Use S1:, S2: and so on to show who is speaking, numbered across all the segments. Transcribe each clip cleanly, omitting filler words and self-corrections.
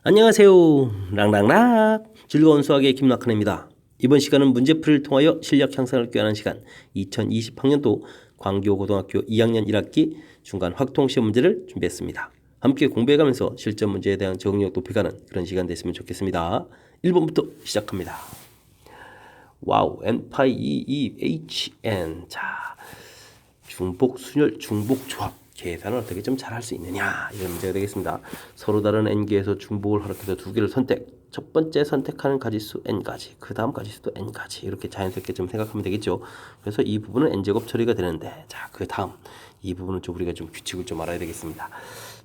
S1: 안녕하세요. 랑랑락 즐거운 수학의 김락환입니다. 이번 시간은 문제풀이를 통하여 실력 향상을 꾀하는 시간 2020학년도 광교고등학교 2학년 1학기 중간 확통시험 문제를 준비했습니다. 함께 공부해가면서 실전 문제에 대한 적응력 높여가는 그런 시간 됐으면 좋겠습니다. 1번부터 시작합니다. 와우, n파이 2hn. 자, 중복 순열, 중복 조합 계산을 어떻게 좀 잘 할 수 있느냐, 이런 문제가 되겠습니다. 서로 다른 n개에서 중복을 허락해서 두 개를 선택. 첫 번째 선택하는 가지수 n가지, 그 다음 가지수도 n가지, 이렇게 자연스럽게 좀 생각하면 되겠죠. 그래서 이 부분은 n제곱 처리가 되는데, 자, 그 다음 이 부분은 좀 우리가 좀 규칙을 좀 알아야 되겠습니다.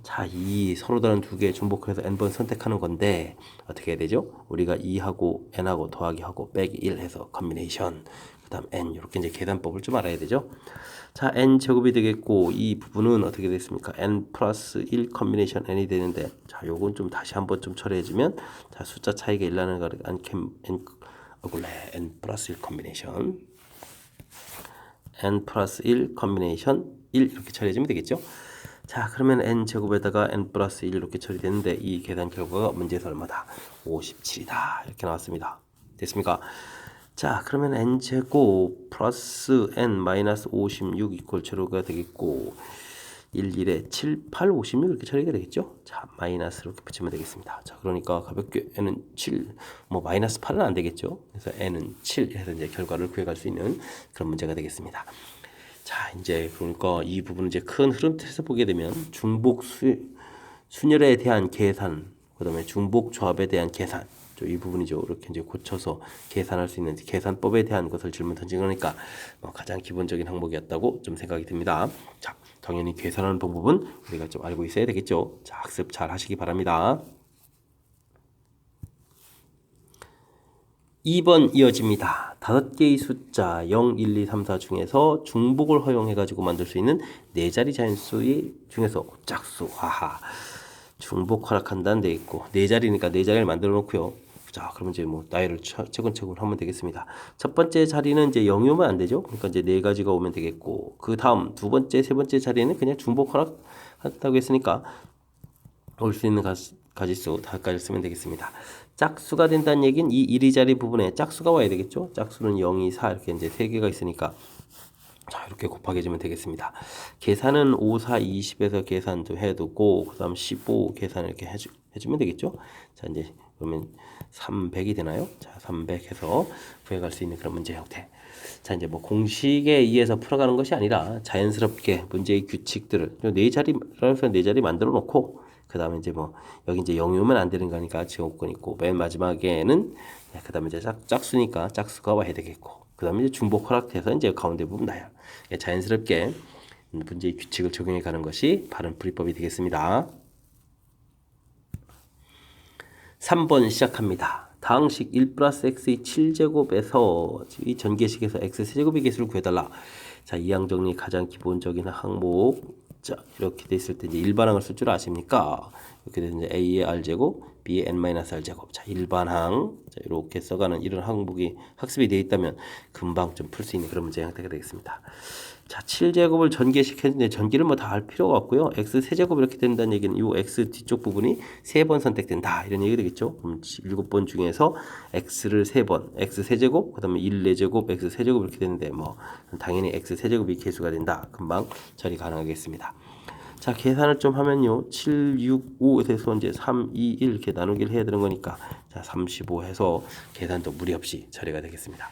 S1: 자, 이 서로 다른 두 개 중복해서 n번 선택하는 건데 어떻게 해야 되죠? 우리가 2하고 n하고 더하기 하고 빼기 1 해서 컨비네이션, 그 다음 n, 이렇게 이제 계산법을 좀 알아야 되죠. 자, n 제곱이 되겠고, 이 부분은 어떻게 됐습니까? n 플러스 1 컨비네이션 n이 되는데, 자, 요건 좀 다시 한번 좀 처리해주면, 자, 숫자 차이가 1 나는 거를 n 플러스 1 컨비네이션, n 플러스 1 컨비네이션 1 이렇게 처리해주면 되겠죠. 자, 그러면 n 제곱에다가 n 플러스 1 이렇게 처리되는데, 이 계산 결과가 문제에서 얼마다? 57이다. 이렇게 나왔습니다. 됐습니까? 자, 그러면 n제곱 플러스 n 마이너스 56 이퀄 제로가 되겠고, 1, 1에 7, 8, 56 이렇게 처리가 되겠죠. 자, 마이너스 이렇게 붙이면 되겠습니다. 자, 그러니까 가볍게 n은 7, 뭐 마이너스 8은 안 되겠죠. 그래서 n은 7 해서 이제 결과를 구해갈 수 있는 그런 문제가 되겠습니다. 자, 이제 그러니까 이 부분은 이제 큰 흐름에서 보게 되면 중복 순열에 대한 계산, 그다음에 중복 조합에 대한 계산, 이 부분이죠. 이렇게 이제 고쳐서 계산할 수 있는 계산법에 대한 것을 질문 던진 거니까 가장 기본적인 항목이었다고 좀 생각이 듭니다. 자, 당연히 계산하는 방법은 우리가 좀 알고 있어야 되겠죠. 자, 학습 잘 하시기 바랍니다. 2번 이어집니다. 5개의 숫자 0, 1, 2, 3, 4 중에서 중복을 허용해가지고 만들 수 있는 4자리 자연수의 중에서 짝수. 아하. 중복 허락한다는 데 있고 4자리니까 4자리를 만들어 놓고요. 자, 그러면 이제 뭐 나열을 차근차근 하면 되겠습니다. 첫 번째 자리는 이제 0이 오면 안 되죠. 그러니까 이제 4가지가 오면 되겠고, 그 다음 두 번째, 세 번째 자리는 그냥 중복 허락한다고 했으니까 올 수 있는 가지수 5가지 쓰면 되겠습니다. 짝수가 된다는 얘기는 이 1, 2자리 부분에 짝수가 와야 되겠죠. 짝수는 0, 2, 4 이렇게 이제 3개가 있으니까, 자, 이렇게 곱하기 해주면 되겠습니다. 계산은 5, 4, 20에서 계산도 해두고, 그 다음 15 계산을 이렇게 해주면 되겠죠. 자, 이제 그러면 300이 되나요? 자, 300 해서 구해갈 수 있는 그런 문제 형태. 자, 이제 뭐 공식에 의해서 풀어가는 것이 아니라 자연스럽게 문제의 규칙들을 4자리라서 4자리 만들어 놓고, 그 다음에 이제 뭐 여기 이제 0이 오면 안 되는 거니까 제곱권 있고, 맨 마지막에는 그 다음에 이제 짝수니까 짝수가 와야 되겠고, 그 다음에 이제 중복 허락해서 이제 가운데 부분 나요. 자연스럽게 문제의 규칙을 적용해 가는 것이 바른 풀이법이 되겠습니다. 3번 시작합니다. 다항식 1 플러스 x의 7제곱에서 이 전개식에서 x 세제곱의 개수를 구해달라. 자, 이항 정리 가장 기본적인 항목. 자, 이렇게 돼 있을 때 이제 일반항을 쓸 줄 아십니까? 이렇게 돼서 이제 a의 r제곱, b의 n-r제곱. 자, 일반항. 자, 이렇게 써가는 이런 항목이 학습이 되어 있다면 금방 좀 풀 수 있는 그런 문제 형태가 되겠습니다. 자, 7제곱을 전개시켰는데 전개를 뭐 다 할 필요가 없고요. x 세제곱 이렇게 된다는 얘기는 이 x 뒤쪽 부분이 3번 선택된다, 이런 얘기가 되겠죠. 그럼 7번 중에서 x를 3번, x 세제곱, 그 다음에 1, 4제곱, x 세제곱 이렇게 되는데 뭐 당연히 x 세제곱이 개수가 된다. 금방 처리 가능하겠습니다. 자, 계산을 좀 하면요. 7, 6, 5에서 이제 3, 2, 1 이렇게 나누기를 해야 되는 거니까, 자, 35 해서 계산도 무리 없이 처리가 되겠습니다.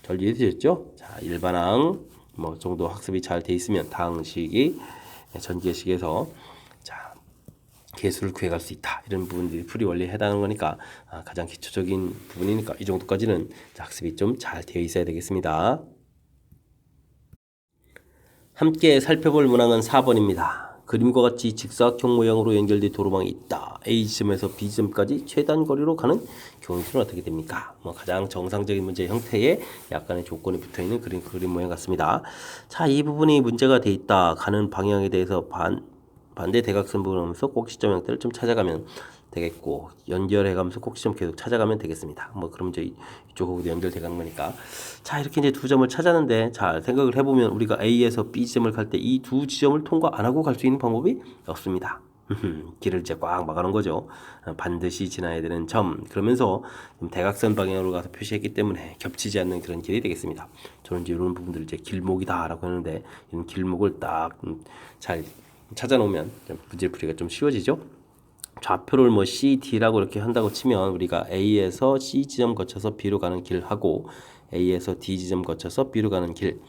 S1: 잘 이해되셨죠? 자, 일반항 뭐 정도 학습이 잘 돼 있으면 다항식이 전개식에서 자, 개수를 구해갈 수 있다, 이런 부분들이 풀이 원리에 해당하는 거니까 가장 기초적인 부분이니까 이 정도까지는 학습이 좀 잘 되어 있어야 되겠습니다. 함께 살펴볼 문항은 4번입니다. 그림과 같이 직사각형 모양으로 연결된 도로망이 있다. A지점에서 B지점까지 최단 거리로 가는 경우는 어떻게 됩니까? 뭐 가장 정상적인 문제 형태에 약간의 조건이 붙어있는 그림 모양 같습니다. 자, 이 부분이 문제가 돼 있다. 가는 방향에 대해서 반대 대각선 부분을 하면서 꼭지점 형태를 좀 찾아가면 되겠고, 연결해가면서 꼭지점 계속 찾아가면 되겠습니다. 뭐 그럼 이제 이쪽하고도 연결돼 가는 거니까. 자, 이렇게 이제 두 점을 찾았는데, 자, 생각을 해보면 우리가 A에서 B 지점을 갈 때 이 두 지점을 통과 안 하고 갈 수 있는 방법이 없습니다. 길을 이제 꽉 막아놓은 거죠. 반드시 지나야 되는 점. 그러면서 좀 대각선 방향으로 가서 표시했기 때문에 겹치지 않는 그런 길이 되겠습니다. 저는 이제 이런 부분들을 이제 길목이다라고 하는데 이런 길목을 딱 잘 찾아놓으면 문제풀이가 좀 쉬워지죠. 좌표를 뭐 C, D라고 이렇게 한다고 치면 우리가 A에서 C 지점 거쳐서 B로 가는 길하고 A에서 D 지점 거쳐서 B로 가는 길,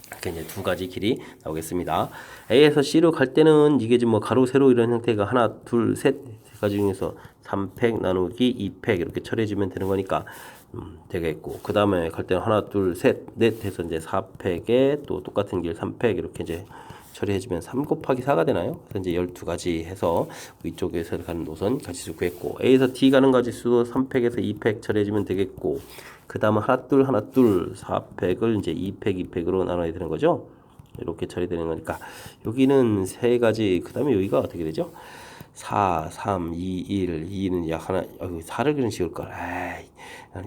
S1: 이렇게 이제 두 가지 길이 나오겠습니다. A에서 C로 갈 때는 이게 지금 뭐 가로 세로 이런 형태가 하나 둘 셋 세 가지 중에서 3팩 나누기 2팩 이렇게 처리해주면 되는 거니까 되겠고, 그 다음에 갈 때는 하나 둘 셋 넷 해서 이제 4팩에 또 똑같은 길 3팩 이렇게 이제 처리해주면 3 곱하기 4가 되나요? 그래서 이제 12가지 해서 위쪽에서 가는 노선 가지수 구했고, A에서 D 가는 가지수 3팩에서 2팩 처리해주면 되겠고, 그 다음은 하나 둘 4팩을 이제 2팩 2팩으로 나눠야 되는 거죠. 이렇게 처리되는 거니까 여기는 세 가지, 그 다음에 여기가 어떻게 되죠? 4, 3, 2, 1, 2는 약 하나, 4를 그냥 지울걸.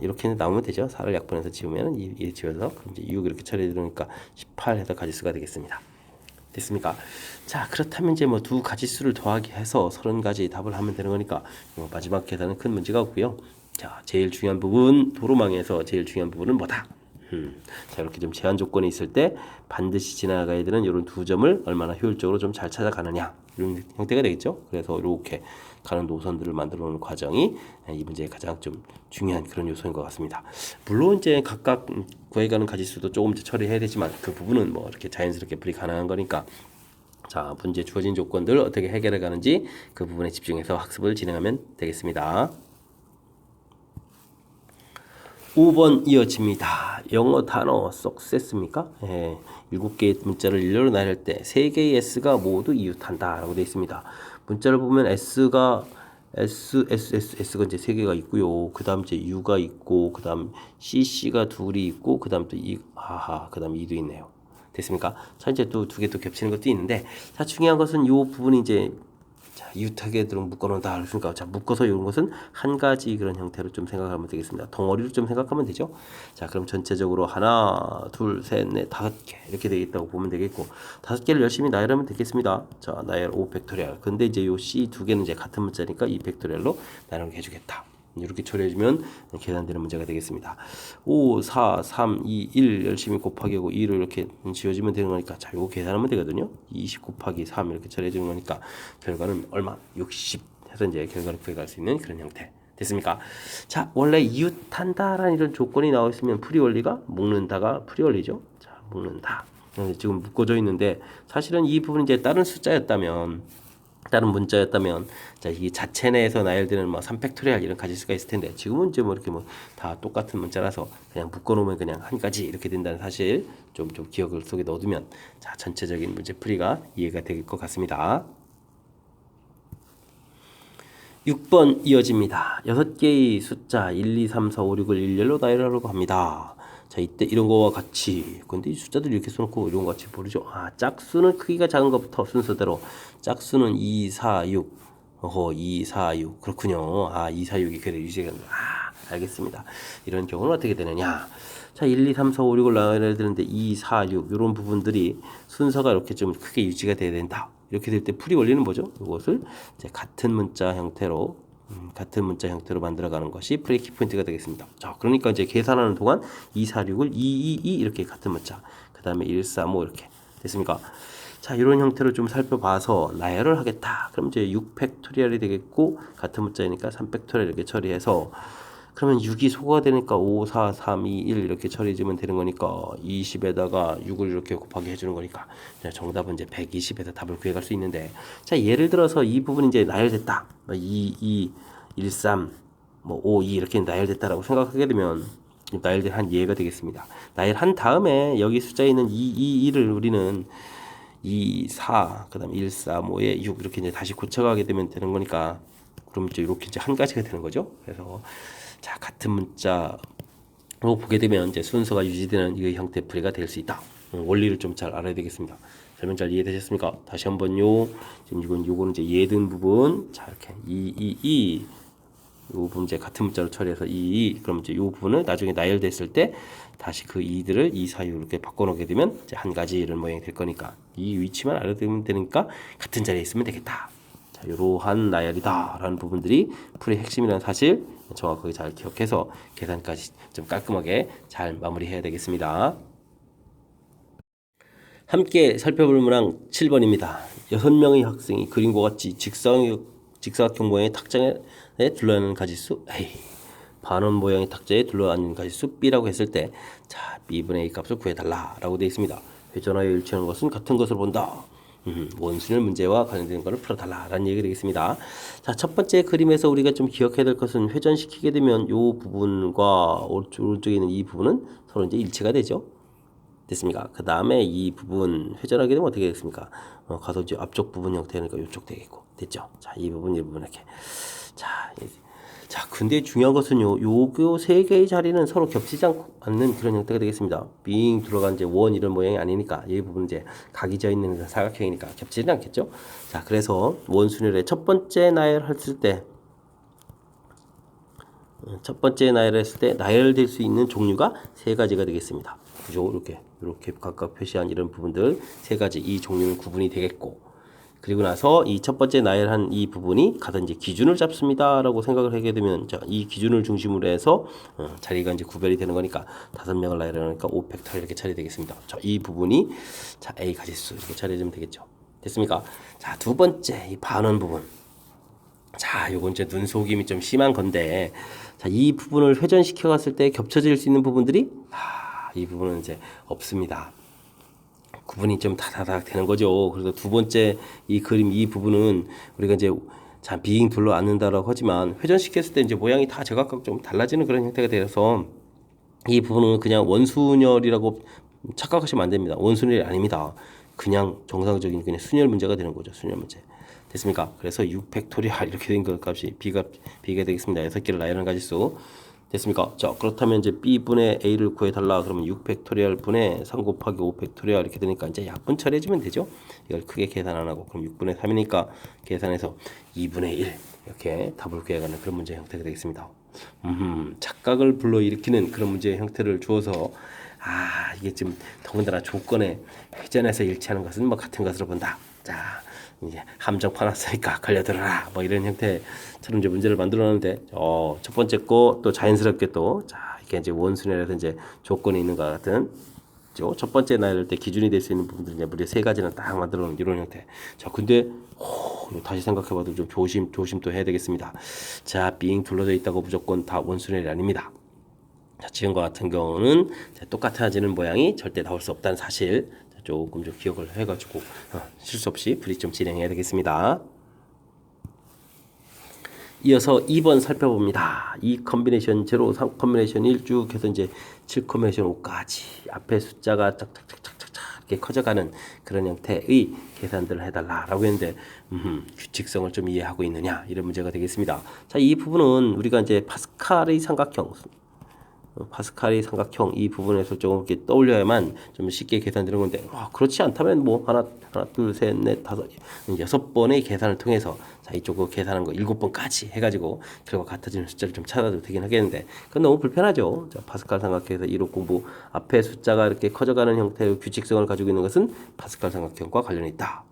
S1: 이렇게 나오면 되죠. 4를 약분해서 지우면 2 지워서 그럼 이제 6 이렇게 처리되니까 18 해서 가지수가 되겠습니다. 됐습니까? 자, 그렇다면 이제 뭐 두 가지수를 더하기 해서 30가지 답을 하면 되는 거니까 마지막 계산은 큰 문제가 없고요. 자, 제일 중요한 부분, 도로망에서 제일 중요한 부분은 뭐다? 자, 이렇게 좀 제한 조건이 있을 때 반드시 지나가야 되는 이런 두 점을 얼마나 효율적으로 좀 잘 찾아가느냐, 이런 형태가 되겠죠. 그래서 이렇게 가는 노선들을 만들어 놓는 과정이 이 문제의 가장 좀 중요한 그런 요소인 것 같습니다. 물론 이제 각각 구해가는 가지수도 조금 처리해야 되지만 그 부분은 뭐 이렇게 자연스럽게 풀이 가능한 거니까, 자, 문제 주어진 조건들 어떻게 해결해 가는지 그 부분에 집중해서 학습을 진행하면 되겠습니다. 5번 이어집니다. 영어 단어 success입니까? 7개의 문자를 일렬로 나열할 때 3개의 S가 모두 이웃한다 라고 되어 있습니다. 문자를 보면 S가 S가 이제 3개가 있고요. 그 다음 이제 U가 있고, 그 다음 CC가 둘이 있고, 그 다음 또 그 다음 E도 있네요. 됐습니까? 자, 이제 또 두 개 또 겹치는 것도 있는데, 자, 중요한 것은 이 부분이 이제 이웃하게 들어 묶어놓는다. 그러니까 자, 묶어서 이런 것은 한 가지 그런 형태로 좀 생각하면 되겠습니다. 덩어리로 좀 생각하면 되죠. 자, 그럼 전체적으로 하나, 둘, 셋, 넷, 5개 이렇게 되겠다고 보면 되겠고, 5개를 열심히 나열하면 되겠습니다. 자, 나열 5팩토리얼. 근데 이제 요 C 두 개는 이제 같은 문자니까 2팩토리얼로 나누게 해주겠다. 이렇게 처리해주면 계산되는 문제가 되겠습니다. 5, 4, 3, 2, 1 열심히 곱하기 하고 2를 이렇게 지워지면 되는 거니까, 자, 요거 계산하면 되거든요. 20 곱하기 3 이렇게 처리해주는 거니까 결과는 얼마? 60 해서 이제 결과를 구해갈 수 있는 그런 형태. 됐습니까? 자, 원래 이웃한다라는 이런 조건이 나와 있으면 풀이 원리가 묶는다가 풀이 원리죠. 자, 묶는다. 지금 묶어져 있는데 사실은 이 부분이 이제 다른 숫자였다면, 다른 문자였다면, 자, 이 자체 내에서 나열되는 뭐 3팩토리얼 이런 가지수가 있을 텐데, 지금은 이제 뭐 이렇게 뭐 다 똑같은 문자라서 그냥 묶어놓으면 그냥 한 가지 이렇게 된다는 사실 좀 기억을 속에 넣어두면, 자, 전체적인 문제풀이가 이해가 될 것 같습니다. 6번 이어집니다. 6개의 숫자 1, 2, 3, 4, 5, 6을 일렬로 나열하려고 합니다. 자, 이때 이런 거와 같이, 근데 이 숫자들 이렇게 써놓고 이런 거 같이 모르죠. 짝수는 크기가 작은 것부터 순서대로, 짝수는 2, 4, 6, 2, 4, 6, 그렇군요. 2, 4, 6이 그래 유지가 됩니다. 알겠습니다. 이런 경우는 어떻게 되느냐. 자, 1, 2, 3, 4, 5, 6을 나열해야 되는데 2, 4, 6 이런 부분들이 순서가 이렇게 좀 크게 유지가 돼야 된다. 이렇게 될 때 풀이 원리는 뭐죠? 이것을 이제 같은 문자 형태로 만들어가는 것이 풀이 키포인트가 되겠습니다. 자, 그러니까 이제 계산하는 동안 2, 4, 6을 2, 2, 2 이렇게 같은 문자, 그 다음에 1, 3, 5 이렇게 됐습니까? 자, 이런 형태로 좀 살펴봐서 나열을 하겠다. 그럼 이제 6팩토리얼이 되겠고, 같은 문자이니까 3팩토리얼 이렇게 처리해서, 그러면 6이 소거가 되니까 5, 4, 3, 2, 1 이렇게 처리해주면 되는 거니까 20에다가 6을 이렇게 곱하기 해주는 거니까 정답은 이제 120에서 답을 구해갈 수 있는데, 자, 예를 들어서 이 부분이 이제 나열됐다. 2, 1, 3, 5, 2 이렇게 나열됐다라고 생각하게 되면 나열된 한 예가 되겠습니다. 나열한 다음에 여기 숫자에 있는 2, 2를 우리는 2, 4, 그 다음 1, 4, 5에 6 이렇게 이제 다시 고쳐가게 되면 되는 거니까, 그럼 이제 이렇게 이제 한 가지가 되는 거죠. 그래서 자, 같은 문자로 보게 되면 이제 순서가 유지되는 이 형태 풀이가 될 수 있다. 원리를 좀 잘 알아야 되겠습니다. 설명 잘 이해되셨습니까? 다시 한번요. 지금 요거는 이제 예든 부분. 자, 이렇게 2, 요 부분 이제 같은 문자로 처리해서 2, 그럼 이제 요 부분을 나중에 나열됐을 때 다시 그 2들을 2, 4, 6 이렇게 바꿔놓게 되면 이제 한 가지 이런 모양이 될 거니까 이 위치만 알아두면 되니까 같은 자리에 있으면 되겠다. 자, 이러한 나열이다라는 부분들이 풀이의 핵심이라는 사실 정확하게 잘 기억해서 계산까지 좀 깔끔하게 잘 마무리해야 되겠습니다. 함께 살펴볼 문항 7번입니다. 6명의 학생이 그림과 같이 직사각형 모양의 탁자에 둘러앉는 가지수 A, 반원 모양의 탁자에 둘러앉는 가지수 B라고 했을 때, 자, B분의 A 값을 구해달라라고 되어 있습니다. 회전하여 일치하는 것은 같은 것을 본다. 원순열 문제와 관련된 것을 풀어달라라는 얘기가 되겠습니다. 자, 첫 번째 그림에서 우리가 좀 기억해야 될 것은 회전시키게 되면 이 부분과 오른쪽에 있는 이 부분은 서로 이제 일치가 되죠. 됐습니까? 그 다음에 이 부분 회전하게 되면 어떻게 되겠습니까? 가서 이제 앞쪽 부분 형태니까 이쪽 되겠고, 됐죠? 자, 이 부분, 이 부분 이렇게. 자, 근데 중요한 것은요, 요거 세 개의 자리는 서로 겹치지 않는 그런 형태가 되겠습니다. 빙 들어간 이제 원 이런 모양이 아니니까, 이 부분 이제 각이 져 있는 사각형이니까 겹치지 않겠죠? 자, 그래서 원순열의 첫 번째 나열했을 때, 나열했을 때 나열될 수 있는 종류가 세 가지가 되겠습니다. 그죠? 이렇게 각각 표시한 이런 부분들 세 가지, 이 종류는 구분이 되겠고, 그리고 나서 이 첫 번째 나열한 이 부분이 가서 이제 기준을 잡습니다라고 생각을 하게 되면, 자, 이 기준을 중심으로 해서 자리가 이제 구별이 되는 거니까 5명을 나열하니까 5팩터 이렇게 처리되겠습니다. 자, 이 부분이 자, A 가지수 이렇게 처리해주면 되겠죠. 됐습니까? 자, 두 번째 이 반원 부분. 자, 요건 이제 눈속임이 좀 심한 건데, 자, 이 부분을 회전시켜 갔을 때 겹쳐질 수 있는 부분들이 이 부분은 이제 없습니다. 구분이 좀 다다닥 되는 거죠. 그래서 두 번째 이 그림 이 부분은 우리가 이제 자, 빙 둘러앉는다라고 하지만 회전시켰을 때 이제 모양이 다 제각각 좀 달라지는 그런 형태가 되어서 이 부분은 그냥 원순열이라고 착각하시면 안 됩니다. 원순열이 아닙니다. 그냥 정상적인 그냥 순열 문제가 되는 거죠. 순열 문제. 됐습니까? 그래서 6팩토리얼 이렇게 된 것 값이 B가 되겠습니다. 6개를 나열하는 가지수. 됐습니까? 자, 그렇다면 이제 B분의 A를 구해달라 그러면 6팩토리얼 분의 3 곱하기 5팩토리얼 이렇게 되니까 이제 약분 처리해주면 되죠. 이걸 크게 계산 안 하고, 그럼 6분의 3이니까 계산해서 2분의 1 이렇게 답을 구해가는 그런 문제 형태가 되겠습니다. 착각을 불러일으키는 그런 문제의 형태를 주어서, 이게 좀 더군다나 조건에 회전해서 일치하는 것은 뭐 같은 것으로 본다. 자, 이제 함정 파놨으니까 걸려들어라 뭐 이런 형태처럼 이제 문제를 만들어놨는데, 첫 번째 거 또 자연스럽게 또 자, 이렇게 이제 원순열에서 이제 조건이 있는 것 같은 첫 번째 나열할 때 기준이 될 수 있는 부분들 이제 무려 세 가지는 딱 만들어놓은 이런 형태. 자, 근데 다시 생각해봐도 좀 조심 또 해야 되겠습니다. 자, 빙 둘러져 있다고 무조건 다 원순열이 아닙니다. 자, 지금과 같은 경우는 똑같아지는 모양이 절대 나올 수 없다는 사실 조금 좀 기억을 해가지고 실수 없이 풀이 좀 진행해야 되겠습니다. 이어서 2번 살펴봅니다. 2 컨비네이션 0, 3 컨비네이션 1 쭉 해서 이제 7 컨비네이션 5까지 앞에 숫자가 짝짝짝짝짝 이렇게 커져가는 그런 형태의 계산들을 해달라라고 했는데, 규칙성을 좀 이해하고 있느냐 이런 문제가 되겠습니다. 자, 이 부분은 우리가 이제 파스칼의 삼각형 이 부분에서 조금 이렇게 떠올려야만 좀 쉽게 계산되는 건데, 그렇지 않다면 뭐 하나 둘 셋 넷 다섯 6번의 계산을 통해서 자, 이쪽 계산한 거 7번까지 해가지고 결과 같아지는 숫자를 좀 찾아도 되긴 하겠는데, 그건 너무 불편하죠. 자, 파스칼 삼각형에서 이론 공부 앞에 숫자가 이렇게 커져가는 형태의 규칙성을 가지고 있는 것은 파스칼 삼각형과 관련이 있다.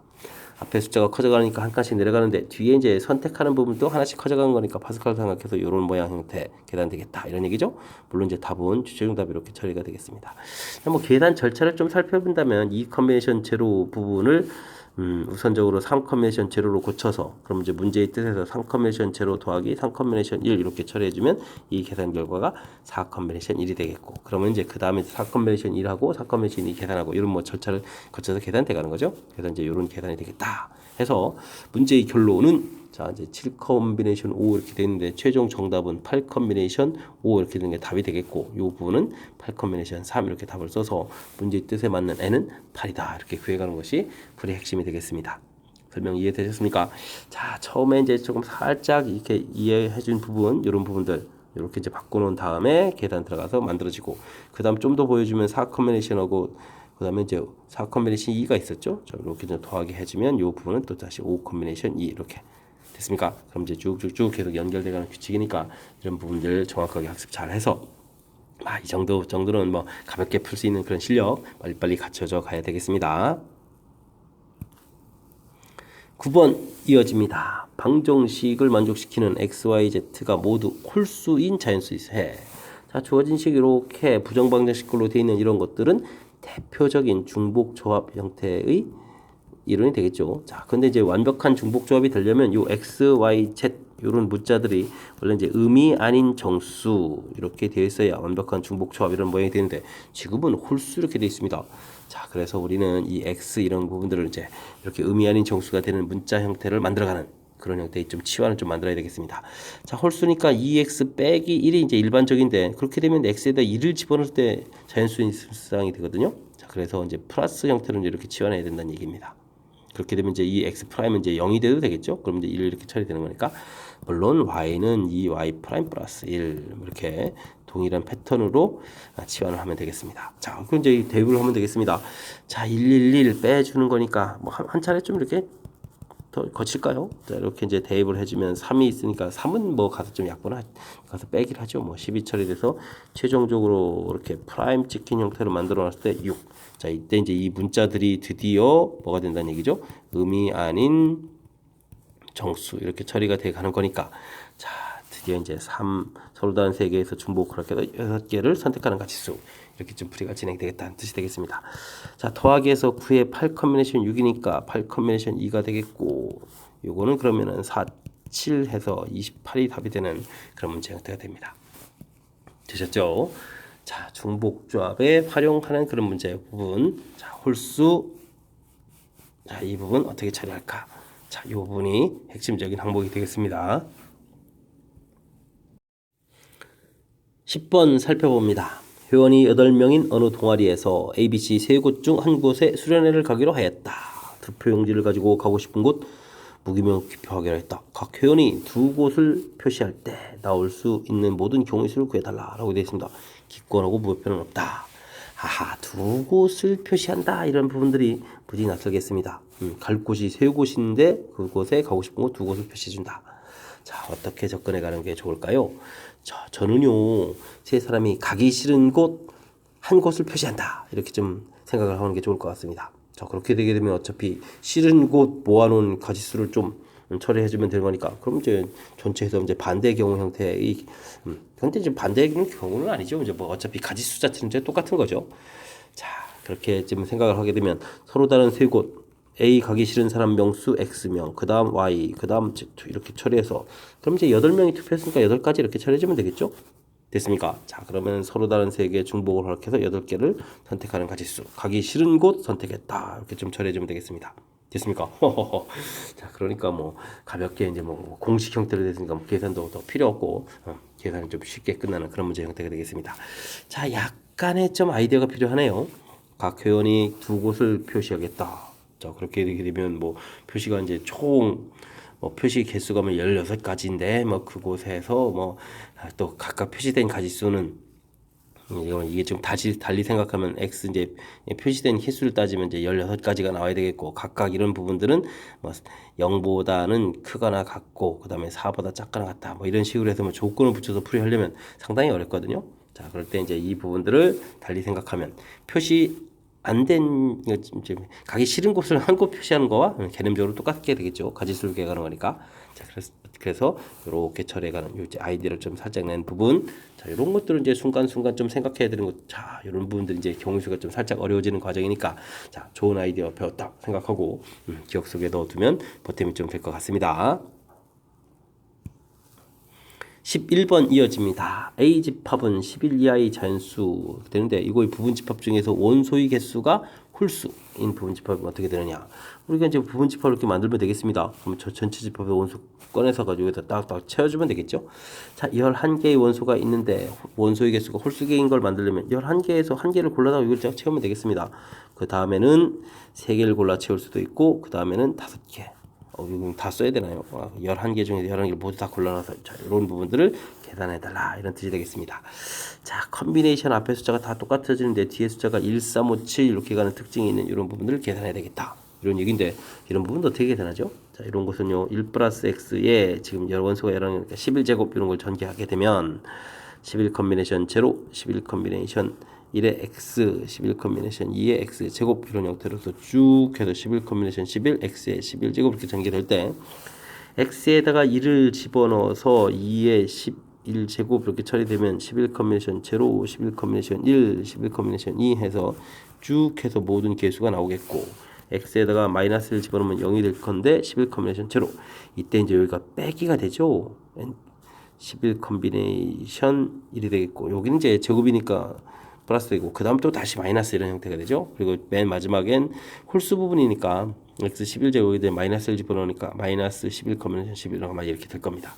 S1: 앞에 숫자가 커져가니까 한 칸씩 내려가는데 뒤에 이제 선택하는 부분도 하나씩 커져가는 거니까 파스칼 생각해서 이런 모양 형태 계산되겠다 이런 얘기죠. 물론 이제 답은 최종 답이 이렇게 처리가 되겠습니다. 뭐 계산 절차를 좀 살펴본다면 이 컨비네이션 제로 부분을 우선적으로 3 컨비네이션 제로로 고쳐서, 그럼 이제 문제의 뜻에서 3 컨비네이션 제로 더하기 3 컨비네이션 1 이렇게 처리해주면 이 계산 결과가 4 컨비네이션 1이 되겠고, 그러면 이제 그 다음에 4 컨비네이션 1하고 4 컨비네이션 2 계산하고 이런 뭐 절차를 거쳐서 계산돼 가는 거죠. 그래서 이제 이런 계산이 되겠다 해서 문제의 결론은, 자, 이제 7 컨비네이션 5 이렇게 되어 있는데 최종 정답은 8 컨비네이션 5 이렇게 되는 게 답이 되겠고, 이 부분은 8 컨비네이션 3 이렇게 답을 써서 문제의 뜻에 맞는 n은 8이다 이렇게 구해가는 것이 풀이의 핵심이 되겠습니다. 설명 이해되셨습니까? 자, 처음에 이제 조금 살짝 이렇게 이해해준 부분, 이런 부분들 이렇게 이제 바꿔놓은 다음에 계산 들어가서 만들어지고, 그 다음 좀 더 보여주면 4 컨비네이션하고 그 다음에 이제 4 컨비네이션 2가 있었죠. 자, 이렇게 좀 더하기 해주면 이 부분은 또 다시 5 컨비네이션 2 이렇게 됐습니까? 그럼 이제 쭉쭉쭉 계속 연결되가는 규칙이니까 이런 부분들 정확하게 학습 잘 해서 이 정도는 뭐 가볍게 풀 수 있는 그런 실력 빨리빨리 갖춰져 가야 되겠습니다. 9번 이어집니다. 방정식을 만족시키는 x, y, z가 모두 홀수인 자연수에 자, 주어진 식 이렇게 부정방정식으로 되어 있는 이런 것들은 대표적인 중복조합 형태의 이론이 되겠죠. 자, 근데 이제 완벽한 중복조합이 되려면 요 x, y, z 이런 문자들이 원래 이제 음이 아닌 정수 이렇게 되어 있어야 완벽한 중복조합 이런 모양이 되는데 지금은 홀수 이렇게 되어 있습니다. 자, 그래서 우리는 이 x 이런 부분들을 이제 이렇게 음이 아닌 정수가 되는 문자 형태를 만들어가는 그런 형태의 좀 치환을 좀 만들어야 되겠습니다. 자, 홀수니까 2x 빼기 1이 이제 일반적인데 그렇게 되면 x에다 1을 집어넣을 때 자연수상이 되거든요. 자, 그래서 이제 플러스 형태로 이제 이렇게 치환해야 된다는 얘기입니다. 그렇게 되면 이제 이 x 프라임은 이제 0이 돼도 되겠죠. 그럼 이제 1 이렇게 처리되는 거니까 물론 y는 2y 프라임 플러스 1 이렇게 동일한 패턴으로 치환을 하면 되겠습니다. 자, 그럼 이제 대입을 하면 되겠습니다. 자, 111 빼주는 거니까 뭐 한 차례 좀 이렇게 더 거칠까요? 자, 이렇게 이제 대입을 해주면 3이 있으니까 3은 뭐 가서 좀 약분하 가서 빼기를 하죠. 뭐 12 처리돼서 최종적으로 이렇게 프라임 찍힌 형태로 만들어 놨을 때 6. 자, 이때 이제 이 문자들이 드디어 뭐가 된다는 얘기죠? 음이 아닌 정수 이렇게 처리가 돼 가는 거니까 자, 드디어 이제 3 서로 다른 세 개에서 중복을 할게도 6개를 선택하는 가지수 이렇게 좀 풀이가 진행되겠다는 뜻이 되겠습니다. 자, 더하기에서 9의 8 컨비네이션 6이니까 8 컨비네이션 2가 되겠고 요거는 그러면은 4, 7 해서 28이 답이 되는 그런 문제 형태가 됩니다. 되셨죠? 자, 중복조합에 활용하는 그런 문제 부분. 자, 홀수. 자, 이 부분 어떻게 처리할까? 자, 이 부분이 핵심적인 항목이 되겠습니다. 10번 살펴봅니다. 회원이 8명인 어느 동아리에서 ABC 세 곳 중 한 곳에 수련회를 가기로 하였다. 투표용지를 가지고 가고 싶은 곳 무기명 기표하기로 했다. 각 회원이 두 곳을 표시할 때 나올 수 있는 모든 경우의 수를 구해달라 라고 되어 있습니다. 기권하고 무효표는 없다. 아하, 두 곳을 표시한다 이런 부분들이 무지 낯설겠습니다. 갈 곳이 세 곳인데 그곳에 가고 싶은 곳 두 곳을 표시해준다. 자, 어떻게 접근해 가는 게 좋을까요? 자, 저는요 세 사람이 가기 싫은 곳 한 곳을 표시한다 이렇게 좀 생각을 하는 게 좋을 것 같습니다. 자, 그렇게 되게 되면 어차피 싫은 곳 모아놓은 가지수를 좀 처리해주면 되는 거니까 그럼 이제 전체에서 이제 반대 경우 형태의 근데 이제 반대 경우는 아니죠. 이제 뭐 어차피 가지수 자체는 이제 똑같은 거죠. 자, 그렇게 좀 생각을 하게 되면 서로 다른 세 곳 A 가기 싫은 사람 명수 X명, 그 다음 Y, 그 다음 Z 이렇게 처리해서 그럼 이제 8명이 투표했으니까 8가지 이렇게 처리해주면 되겠죠? 됐습니까? 자, 그러면 서로 다른 세 개의 중복을 허락해서 8개를 선택하는 가지수 가기 싫은 곳 선택했다 이렇게 좀 처리해주면 되겠습니다. 됐습니까? 자, 그러니까 뭐 가볍게 이제 뭐 공식 형태로 됐으니까 뭐 계산도 더 필요 없고 계산이 좀 쉽게 끝나는 그런 문제 형태가 되겠습니다. 자, 약간의 좀 아이디어가 필요하네요. 각 회원이 두 곳을 표시하겠다. 자, 그렇게 되게 되면 뭐 표시가 이제 총 뭐 표시 개수가 뭐 16가지인데 뭐 그곳에서 뭐 또 각각 표시된 가지수는 이게 좀 달리 생각하면 x 이제 표시된 횟수를 따지면 이제 16가지가 나와야 되겠고 각각 이런 부분들은 뭐 0보다는 크거나 같고 그다음에 4보다 작거나 같다 뭐 이런 식으로 해서 뭐 조건을 붙여서 풀이하려면 상당히 어렵거든요. 자, 그럴 때 이제 이 부분들을 달리 생각하면 표시 안 된 가기 싫은 곳을 한 곳 표시하는 거와 개념적으로 똑같게 되겠죠. 가지수를 계산하는 거니까. 자, 그래서 이렇게 처리해가는 이제 아이디어를 좀 살짝 낸 부분. 자, 이런 것들은 이제 순간순간 좀 생각해야 되는 것. 자, 이런 부분들 이제 경우수가 좀 살짝 어려워지는 과정이니까. 자, 좋은 아이디어 배웠다 생각하고 기억 속에 넣어두면 보탬이 좀 될 것 같습니다. 11번 이어집니다. A 집합은 11 이하의 자연수 되는데 이거의 부분 집합 중에서 원소의 개수가 홀수인 부분 집합이 어떻게 되느냐. 우리가 이제 부분 집합을 이렇게 만들면 되겠습니다. 그럼 저 전체 집합의 원소 꺼내서 가지고 여기다 딱딱 채워주면 되겠죠. 자, 11개의 원소가 있는데 원소의 개수가 홀수개인 걸 만들려면 11개에서 한 개를 골라다가 이걸 쫙 채우면 되겠습니다. 그 다음에는 3개를 골라 채울 수도 있고 그 다음에는 5개. 이건 다 써야 되나요? 11개 중에서 11개를 모두 다 골라놔서 자, 이런 부분들을 계산해달라 이런 뜻이 되겠습니다. 자, 컨비네이션 앞에 숫자가 다 똑같아지는데 뒤에 숫자가 1, 3, 5, 7 이렇게 가는 특징이 있는 이런 부분들을 계산해야 되겠다. 이런 얘기인데 이런 부분도 어떻게 계산하죠? 자, 이런 것은요 1 플러스 x에 지금 원소가 11개니까 11제곱 이런 걸 전개하게 되면 11 컨비네이션 0, 11 컨비네이션 1의 x 11 컨비네이션 2의 x 제곱 이런 형태로서 쭉 해서 11 컨비네이션 11 x의 11 제곱 이렇게 전개될 때 x에다가 1을 집어넣어서 2의 11 제곱 이렇게 처리되면 11 컨비네이션 0 11 컨비네이션 1 11 컨비네이션 2 해서 쭉 해서 모든 개수가 나오겠고 x에다가 마이너스를 집어넣으면 0이 될 건데 11 컨비네이션 0 이때 이제 여기가 빼기가 되죠. 11 컨비네이션 1이 되겠고 여기는 이제 제곱이니까 플러스 되고 그 다음 또 다시 마이너스 이런 형태가 되죠. 그리고 맨 마지막엔 홀수 부분이니까 x 11제곱에 대해 마이너스를 집어넣으니까 마이너스 11 컨비네이션 11 이렇게 될 겁니다.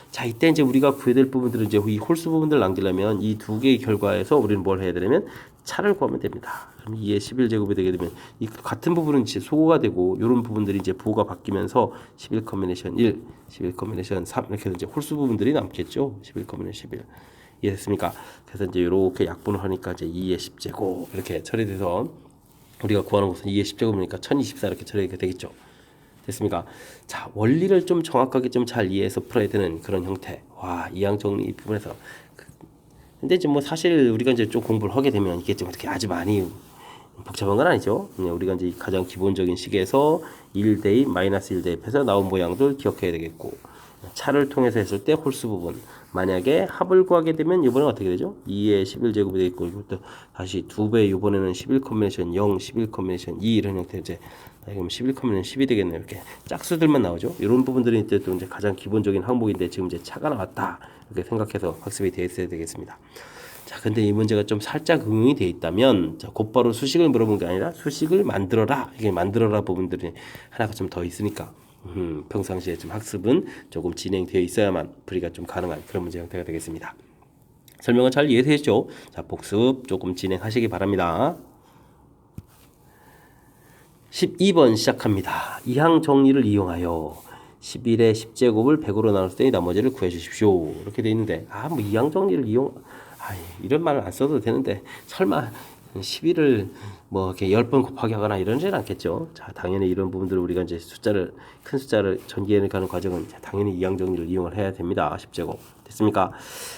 S1: 자, 이때 이제 우리가 구해야 될 부분들은 이제 이 홀수 부분들을 남기려면 이 두 개의 결과에서 우리는 뭘 해야 되냐면 차를 구하면 됩니다. 그럼 2의 11제곱이 되게 되면 이 같은 부분은 이제 소거가 되고 이런 부분들이 이제 부호가 바뀌면서 11 컨비네이션 1, 11 컨비네이션 3 이렇게 해서 이제 홀수 부분들이 남겠죠. 11 컨비네이션 11. 이해됐습니까? 그래서 이제 이렇게 약분을 하니까 이제 2의 10제곱 이렇게 처리돼서 우리가 구하는 것은 2의 10제곱이니까 1024 이렇게 처리가 되겠죠. 됐습니까? 자, 원리를 좀 정확하게 좀 잘 이해해서 풀어야 되는 그런 형태. 와, 이항 정리 이 부분에서. 근데 이제 뭐 사실 우리가 이제 좀 공부를 하게 되면 이게 좀 이렇게 아주 많이 복잡한 건 아니죠. 우리가 이제 가장 기본적인 식에서 1대입, 마이너스 1대입해서 나온 모양들 기억해야 되겠고, 차를 통해서 했을 때 홀수 부분. 만약에 합을 구하게 되면 이번에 어떻게 되죠? 2의 11제곱이 되겠고, 이것도 다시 2배, 이번에는 11 컨비네이션 0, 11 컨비네이션 2 이런 형태 이제 그럼 11 컨비네이션 10이 되겠네요. 이렇게 짝수들만 나오죠. 이런 부분들이 이제 또 이제 가장 기본적인 항목인데 지금 이제 차가 나왔다. 이렇게 생각해서 학습이 되어 있어야 되겠습니다. 자, 근데 이 문제가 좀 살짝 응용이 되어 있다면, 자, 곧바로 수식을 물어본 게 아니라 수식을 만들어라. 이게 만들어라 부분들이 하나가 좀 더 있으니까. 평상시에 좀 학습은 조금 진행되어 있어야만 풀이가 좀 가능한 그런 문제 형태가 되겠습니다. 설명은 잘 이해되셨죠? 자, 복습 조금 진행하시기 바랍니다. 12번 시작합니다. 이항 정리를 이용하여 11의 10제곱을 100으로 나눴을 때 나머지를 구해 주십시오. 이렇게 돼 있는데 뭐 이항 정리를 이런 말을 안 써도 되는데 설마 11을 뭐 이렇게 10번 곱하기 하거나 이러지는 않겠죠. 자, 당연히 이런 부분들을 우리가 이제 큰 숫자를 전개해 가는 과정은 당연히 이항 정리를 이용을 해야 됩니다. 10제곱. 됐습니까?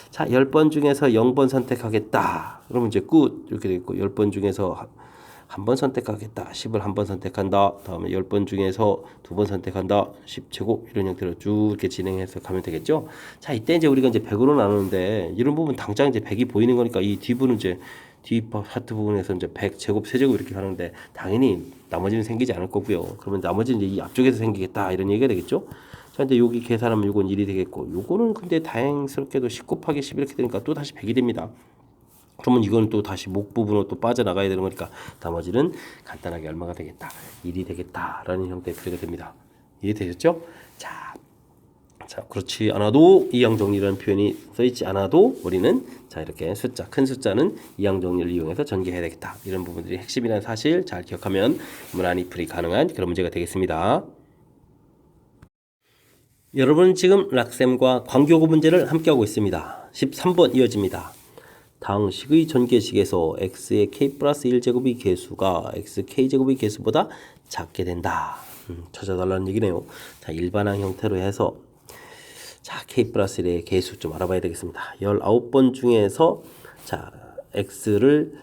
S1: 자, 10번 중에서 0번 선택하겠다. 그러면 이제 끝. 이렇게 돼 있고 10번 중에서 한 번 선택하겠다. 10을 한 번 선택한다. 다음에 10번 중에서 2번 선택한다. 10제곱 이런 형태로 쭉 이렇게 진행해서 가면 되겠죠. 자, 이때 이제 우리가 이제 100으로 나누는데 이런 부분 당장 이제 100이 보이는 거니까 이 뒷부분은 이제 하트 부분에서 이제 100제곱, 세제곱 이렇게 가는데 당연히 나머지는 생기지 않을 거고요. 그러면 나머지는 이제 이 앞쪽에서 생기겠다 이런 얘기가 되겠죠. 자, 근데 여기 계산하면 요건 1이 되겠고 요거는 근데 다행스럽게도 10 곱하기 10 이렇게 되니까 또 다시 100이 됩니다. 그러면 이건 또 다시 목 부분으로 또 빠져나가야 되는 거니까 나머지는 간단하게 얼마가 되겠다. 1이 되겠다라는 형태의 풀이가 됩니다. 이해되셨죠? 자, 그렇지 않아도 이항 정리라는 표현이 써있지 않아도 우리는 자, 이렇게 큰 숫자는 이항 정리를 이용해서 전개해야 되겠다. 이런 부분들이 핵심이라는 사실 잘 기억하면 무난히 풀이 가능한 그런 문제가 되겠습니다. 여러분 지금 락셈과 광교고 문제를 함께하고 있습니다. 13번 이어집니다. 당식의 전개식에서 x의 k 플러스 1제곱의 개수가 xk제곱의 개수보다 작게 된다. 찾아달라는 얘기네요. 자, 일반항 형태로 해서 자, k 플러스 1의 개수 좀 알아봐야 되겠습니다. 19번 중에서 자, x를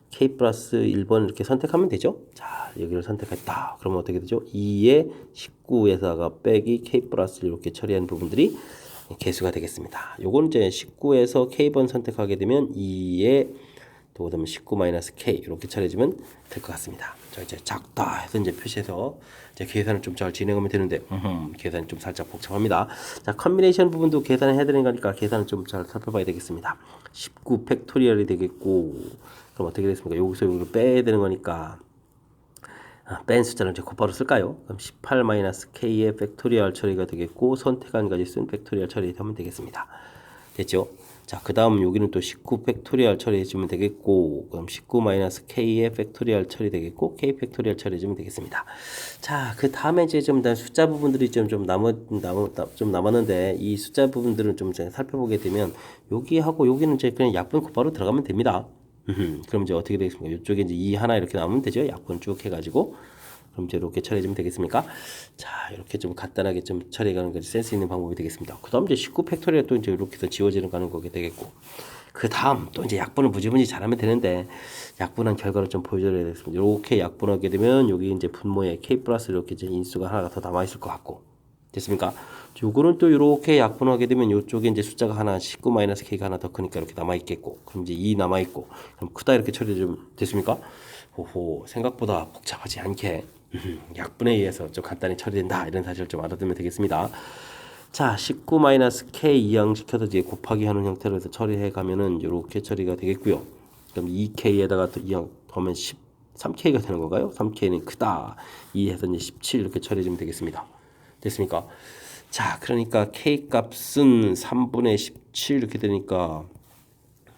S1: k 플러스 1번 이렇게 선택하면 되죠. 자, 여기를 선택했다. 그러면 어떻게 되죠? 2의 19에다가 빼기 k 플러스 1 이렇게 처리한 부분들이 개수가 되겠습니다. 요건 이제 19에서 k번 선택하게 되면 2에 또 그다음에 19 마이너스 k 이렇게 처리해주면 될 것 같습니다. 자, 이제 작다 해서 이제 표시해서 이제 계산을 좀 잘 진행하면 되는데 계산이 좀 살짝 복잡합니다. 자, 컨비네이션 부분도 계산을 해야 되는 거니까 계산을 좀 잘 살펴봐야 되겠습니다. 19 팩토리얼이 되겠고 그럼 어떻게 되겠습니까? 여기서 여기를 빼야 되는 거니까 뺀 숫자를 이제 곧바로 쓸까요? 그럼 18-k의 팩토리얼 처리가 되겠고 선택한 가지 쓴 팩토리얼 처리하면 되겠습니다. 됐죠? 자, 그 다음 여기는 또 19 팩토리얼 처리해주면 되겠고 그럼 19-k의 팩토리얼 처리 되겠고 k 팩토리얼 처리해주면 되겠습니다. 자, 그 다음에 이제 좀 숫자 부분들이 좀 남았는데 이 숫자 부분들은 좀 살펴보게 되면 여기하고 여기는 이제 그냥 약분 곧바로 들어가면 됩니다. 그럼 이제 어떻게 되겠습니까? 이쪽에 이제 2 하나 이렇게 나오면 되죠. 약분 쭉 해가지고. 그럼 이제 이렇게 처리해주면 되겠습니까? 자, 이렇게 좀 간단하게 좀 처리해가는 것이 센스 있는 방법이 되겠습니다. 그 다음 이제 19 팩토리얼 또 이제 이렇게 해서 지워지는 가는 거게 되겠고. 그 다음 또 이제 약분을 무지무지 잘하면 되는데 약분한 결과를 좀 보여줘야 되겠습니다. 이렇게 약분하게 되면 여기 이제 분모에 K 플러스 이렇게 이제 인수가 하나가 더 남아 있을 것 같고 됐습니까? 요거는 또 이렇게 약분하게 되면 이쪽에 이제 숫자가 하나 19 마이너스 K가 하나 더 크니까 이렇게 남아 있겠고 그럼 이제 2 남아 있고 그럼 크다 이렇게 처리 좀 됐습니까? 호호 생각보다 복잡하지 않게 약분에 의해서 좀 간단히 처리된다 이런 사실을 좀 알아두면 되겠습니다. 자, 19-K 이항시켜서 이제 곱하기 하는 형태로 해서 처리해 가면은 이렇게 처리가 되겠고요. 그럼 2K에다가 또 이항 더하면 13K가 되는 건가요? 3K는 크다. 2 해서 이제 17 이렇게 처리해주면 되겠습니다. 됐습니까? 자, 그러니까 K 값은 3분의 17 이렇게 되니까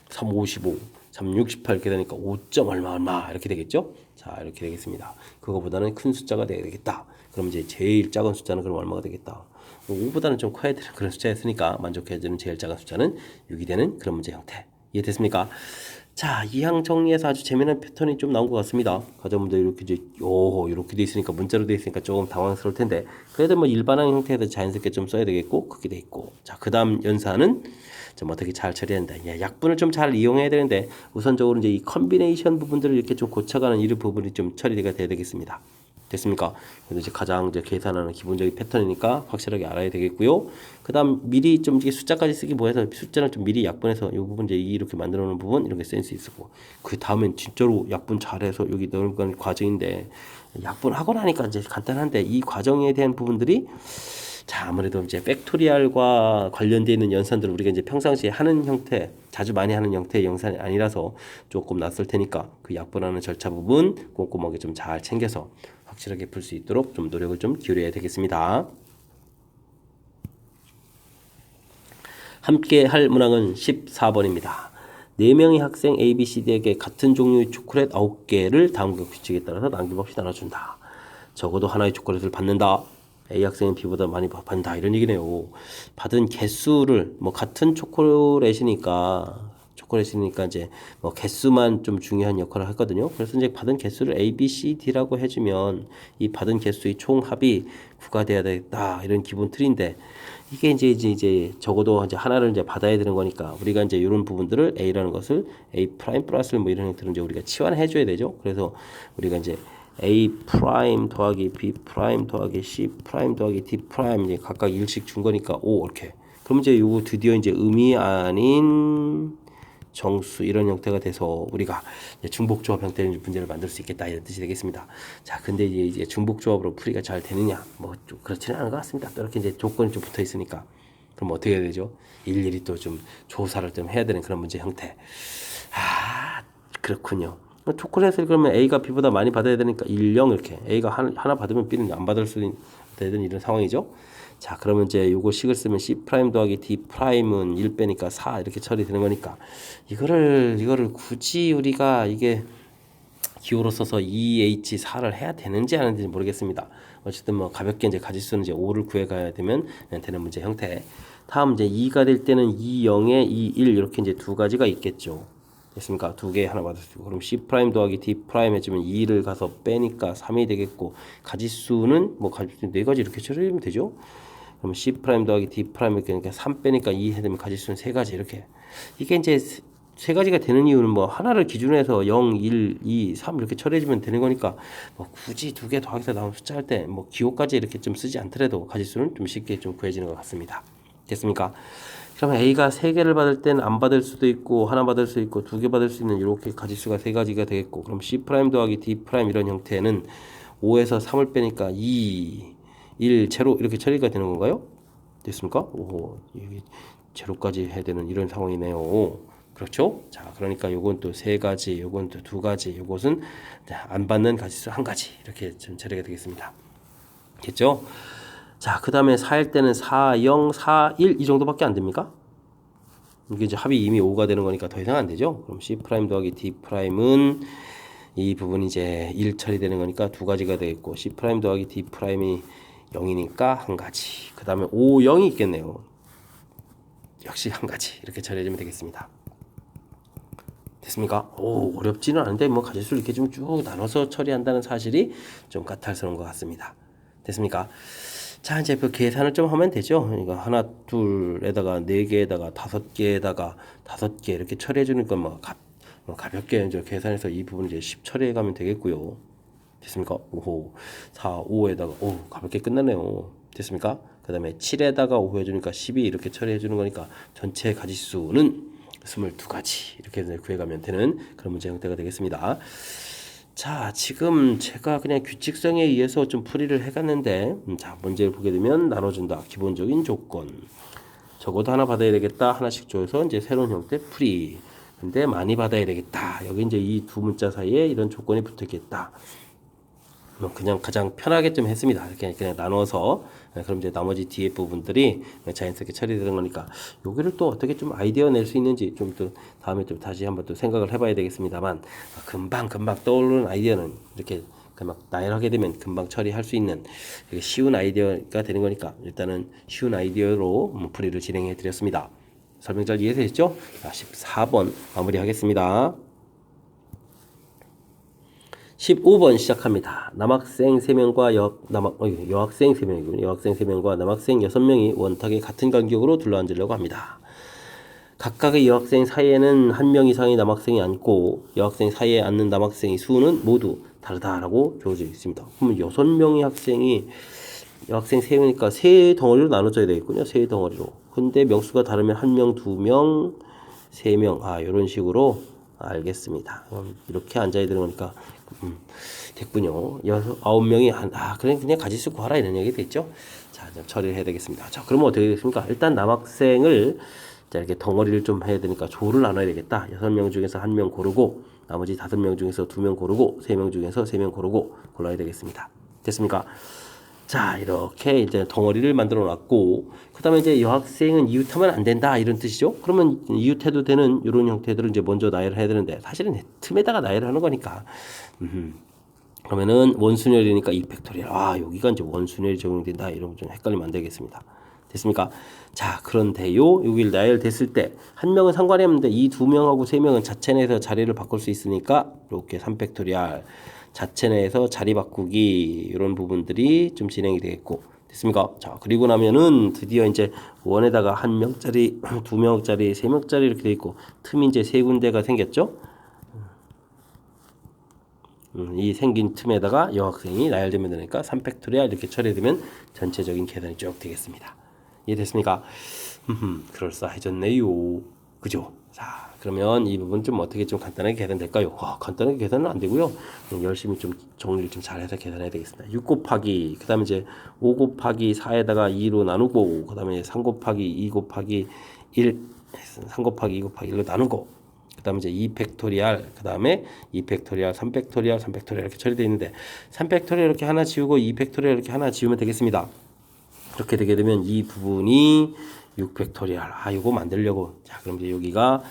S1: 3, 55, 3, 68 이렇게 되니까 5점 얼마 이렇게 되겠죠? 자, 이렇게 되겠습니다. 그거보다는 큰 숫자가 돼야 되겠다. 그럼 이제 제일 작은 숫자는 그럼 얼마가 되겠다? 5보다는 좀 커야 되는 그런 숫자였으니까 만족해주는 제일 작은 숫자는 6이 되는 그런 문제 형태. 이해됐습니까? 자, 이항 정리해서 아주 재미난 패턴이 좀 나온 것 같습니다. 과정문제 이렇게 이제 이렇게 돼 있으니까 문자로 돼 있으니까 조금 당황스러울 텐데 그래도 뭐 일반항 형태에서 자연스럽게 좀 써야 되겠고 그렇게 돼 있고 자, 그다음 연산은 좀 어떻게 잘 처리한다. 예, 약분을 좀 잘 이용해야 되는데 우선적으로 이제 이 컨비네이션 부분들을 이렇게 좀 고쳐가는 이 부분이 좀 처리가 돼야 되겠습니다. 됐습니까? 그래서 이제 가장 이제 계산하는 기본적인 패턴이니까 확실하게 알아야 되겠고요. 그다음 미리 좀 이게 숫자까지 쓰기 뭐해서 숫자를 좀 미리 약분해서 이 부분 이제 이렇게 만들어 놓은 부분 이렇게 센스 있었고 그 다음엔 진짜로 약분 잘해서 여기 넣은 건 과정인데 약분하고 나니까 이제 간단한데 이 과정에 대한 부분들이 자 아무래도 이제 팩토리얼과 관련되어 있는 연산들을 우리가 이제 평상시에 하는 형태 자주 많이 하는 형태의 연산이 아니라서 조금 낯설 테니까 그 약분하는 절차 부분 꼼꼼하게 좀 잘 챙겨서 확실하게 풀 수 있도록 좀 노력을 좀 기울여야 되겠습니다. 함께 할 문항은 14번입니다. 4명의 학생 A, B, C, D에게 같은 종류의 초콜릿 9개를 다음과 규칙에 따라서 남김없이 나눠준다. 적어도 하나의 초콜릿을 받는다. A 학생은 B보다 많이 받는다. 이런 얘기네요. 받은 개수를 뭐 같은 초콜릿이니까 이제 뭐 개수만 좀 중요한 역할을 하거든요. 그래서 이제 받은 개수를 A, B, C, D라고 해주면 이 받은 개수의 총합이 9가 돼야 되겠다. 이런 기본 틀인데 이게 이제 적어도 이제 하나를 이제 받아야 되는 거니까 우리가 이제 이런 부분들을 A라는 것을 A 프라임 플러스 뭐 이런 형태로 이제 우리가 치환해 줘야 되죠. 그래서 우리가 이제 A 프라임 더하기 B 프라임 더하기 C 프라임 더하기 D 프라임 이제 각각 1씩 준 거니까 5 이렇게. 그럼 이제 요거 드디어 이제 의미 아닌 정수 이런 형태가 돼서 우리가 중복조합 형태의 문제를 만들 수 있겠다 이런 뜻이 되겠습니다. 자, 근데 이제 중복조합으로 풀이가 잘 되느냐 뭐 좀 그렇지는 않은 것 같습니다. 또 이렇게 이제 조건이 좀 붙어 있으니까 그럼 어떻게 해야 되죠? 일일이 또 좀 조사를 좀 해야 되는 그런 문제 형태. 아, 그렇군요. 초콜릿을 그러면 A가 B보다 많이 받아야 되니까 1, 0 이렇게 A가 하나 받으면 B는 안 받을 수 되는 이런 상황이죠. 자, 그러면 이제 요거 식을 쓰면 C 프라임 더하기 D 프라임은 1 빼니까 4 이렇게 처리되는 거니까 이거를 굳이 우리가 이게 기호로 써서 EH4를 해야 되는지 안 하는지 모르겠습니다. 어쨌든 뭐 가볍게 이제 가지수는 이제 5를 구해 가야 되면 되는 문제 형태. 다음 이제 2가 될 때는 2, 0에 2, 1 이렇게 이제 두 가지가 있겠죠. 됐습니까? 두 개 하나 받을 수 있고 그럼 C 프라임 더하기 D 프라임 해주면 2를 가서 빼니까 3이 되겠고 가지수는 뭐 가지수 네 가지 이렇게 처리하면 되죠. 그럼 C 프라임 더하기 D 프라임 이렇게 그러니까 3 빼니까 2 해되면 가지수는 세 가지 이렇게 이게 이제 세 가지가 되는 이유는 뭐 하나를 기준으로 해서 0, 1, 2, 3 이렇게 처리해주면 되는 거니까 뭐 굳이 두 개 더하기서 나온 숫자 할 때 뭐 기호까지 이렇게 좀 쓰지 않더라도 가지수는 좀 쉽게 좀 구해지는 것 같습니다. 됐습니까? 그러면 A가 3개를 받을 때는 안 받을 수도 있고 하나 받을 수 있고 2개 받을 수 있는 이렇게 가지수가 세 가지가 되겠고 그럼 C 프라임 더하기 D 프라임 이런 형태는 5에서 3을 빼니까 2, 1, 제로 이렇게 처리가 되는 건가요? 됐습니까? 오, 이게 제로까지 해야 되는 이런 상황이네요. 그렇죠? 자, 그러니까 요건 또 세 가지, 요건 또 두 가지, 요것은 안 받는 가지수 한 가지 이렇게 좀 처리가 되겠습니다. 됐죠? 자, 그 다음에 4일 때는 4, 0, 4, 1 이 정도밖에 안 됩니까? 이게 이제 합이 이미 5가 되는 거니까 더 이상 안 되죠? 그럼 C 프라임 더하기 D 프라임은 이 부분이 이제 1 처리되는 거니까 두 가지가 되겠고 C 프라임 더하기 D 프라임이 0이니까 한 가지. 그 다음에 5, 0이 있겠네요. 역시 한 가지 이렇게 처리해주면 되겠습니다. 됐습니까? 오, 어렵지는 않은데 뭐 가지수를 이렇게 좀 쭉 나눠서 처리한다는 사실이 좀 까탈스러운 것 같습니다. 됐습니까? 자, 이제 그 계산을 좀 하면 되죠. 그러니까 하나, 둘에다가 네 개에다가 다섯 개에다가 다섯 개 이렇게 처리해 주는 건 뭐 가볍게 이제 계산해서 이 부분 이제 10 처리해 가면 되겠고요. 됐습니까? 5호, 4, 5에다가 가볍게 끝나네요. 됐습니까? 그 다음에 7에다가 5 해주니까 12 이렇게 처리해 주는 거니까 전체 가지수는 22가지 이렇게 구해가면 되는 그런 문제 형태가 되겠습니다. 자, 지금 제가 그냥 규칙성에 의해서 좀 풀이를 해갔는데, 자, 문제를 보게 되면 나눠준다. 기본적인 조건. 적어도 하나 받아야 되겠다. 하나씩 줘서 이제 새로운 형태 풀이. 근데 많이 받아야 되겠다. 여기 이제 이 두 문자 사이에 이런 조건이 붙어 있겠다. 그냥 가장 편하게 좀 했습니다. 이렇게 그냥 나눠서. 그럼 이제 나머지 뒤에 부분들이 자연스럽게 처리되는 거니까 여기를 또 어떻게 좀 아이디어 낼 수 있는지 좀 또 다음에 좀 다시 한번 또 생각을 해봐야 되겠습니다만 금방 떠오르는 아이디어는 이렇게 막 나열하게 되면 금방 처리할 수 있는 되게 쉬운 아이디어가 되는 거니까 일단은 쉬운 아이디어로 풀이를 진행해 드렸습니다. 설명 잘 이해되셨죠? 14번 마무리하겠습니다. 15번 시작합니다. 남학생 3명과 여학생 3명이군요. 여학생 3명과 남학생 6명이 원탁에 같은 간격으로 둘러앉으려고 합니다. 각각의 여학생 사이에는 한 명 이상의 남학생이 앉고 여학생 사이에 앉는 남학생의 수는 모두 다르다라고 주어져 있습니다. 그러면 6명의 학생이 여학생 3명이니까 3덩어리로 나눠져야 되겠군요. 3덩어리로. 근데 명수가 다르면 1명, 2명, 3명 이런 식으로 알겠습니다. 이렇게 앉아야 되는 거니까 됐군요. 9명이 그냥 가지수 구하라 이런 얘기 됐죠. 자, 좀 처리를 해야 되겠습니다. 자, 그러면 어떻게 되겠습니까? 일단 남학생을 자, 이렇게 덩어리를 좀 해야 되니까 조를 나눠야 되겠다. 6명 중에서 1명 고르고 나머지 5명 중에서 2명 고르고 3명 중에서 3명 고르고 골라야 되겠습니다. 됐습니까? 자, 이렇게 이제 덩어리를 만들어 놨고 그 다음에 이제 여학생은 이웃하면 안 된다 이런 뜻이죠. 그러면 이웃해도 되는 이런 형태들을 이제 먼저 나열을 해야 되는데 사실은 틈에다가 나열을 하는 거니까 그러면은 원순열이니까 2팩토리얼 여기가 이제 원순열이 적용된다 이러면 좀 헷갈리면 안 되겠습니다. 됐습니까? 자, 그런데요 여기 나열됐을 때 한 명은 상관이 없는데 이 2명하고 3명은 자체 내에서 자리를 바꿀 수 있으니까 이렇게 3팩토리얼 자체 내에서 자리 바꾸기 이런 부분들이 좀 진행이 되겠고 됐습니까? 자, 그리고 나면은 드디어 이제 원에다가 1명짜리, 2명짜리, 3명짜리 이렇게 돼 있고 틈이 이제 3군데가 생겼죠? 이 생긴 틈에다가 여학생이 나열되면 되니까 3팩토리얼 이렇게 처리되면 전체적인 계산이 쭉 되겠습니다. 이해됐습니까? 그럴싸해졌네요. 그죠? 자, 그러면 이 부분 좀 어떻게 좀 간단하게 계산될까요? 간단하게 계산은 안 되고요. 열심히 좀 정리를 좀 잘해서 계산해야 되겠습니다. 6 곱하기, 그 다음에 이제 5 곱하기 4에다가 2로 나누고, 그 다음에 3 곱하기 2 곱하기 1, 3 곱하기 2 곱하기 1로 나누고, 그 다음에 이제 2팩토리얼, 그 다음에 2팩토리얼, 3팩토리얼, 3팩토리얼 이렇게 처리되어 있는데, 3팩토리얼 이렇게 하나 지우고 2팩토리얼 이렇게 하나 지우면 되겠습니다. 이렇게 되게 되면 이 부분이 6팩토리얼. 이거 만들려고. 자, 그럼 이제 여기가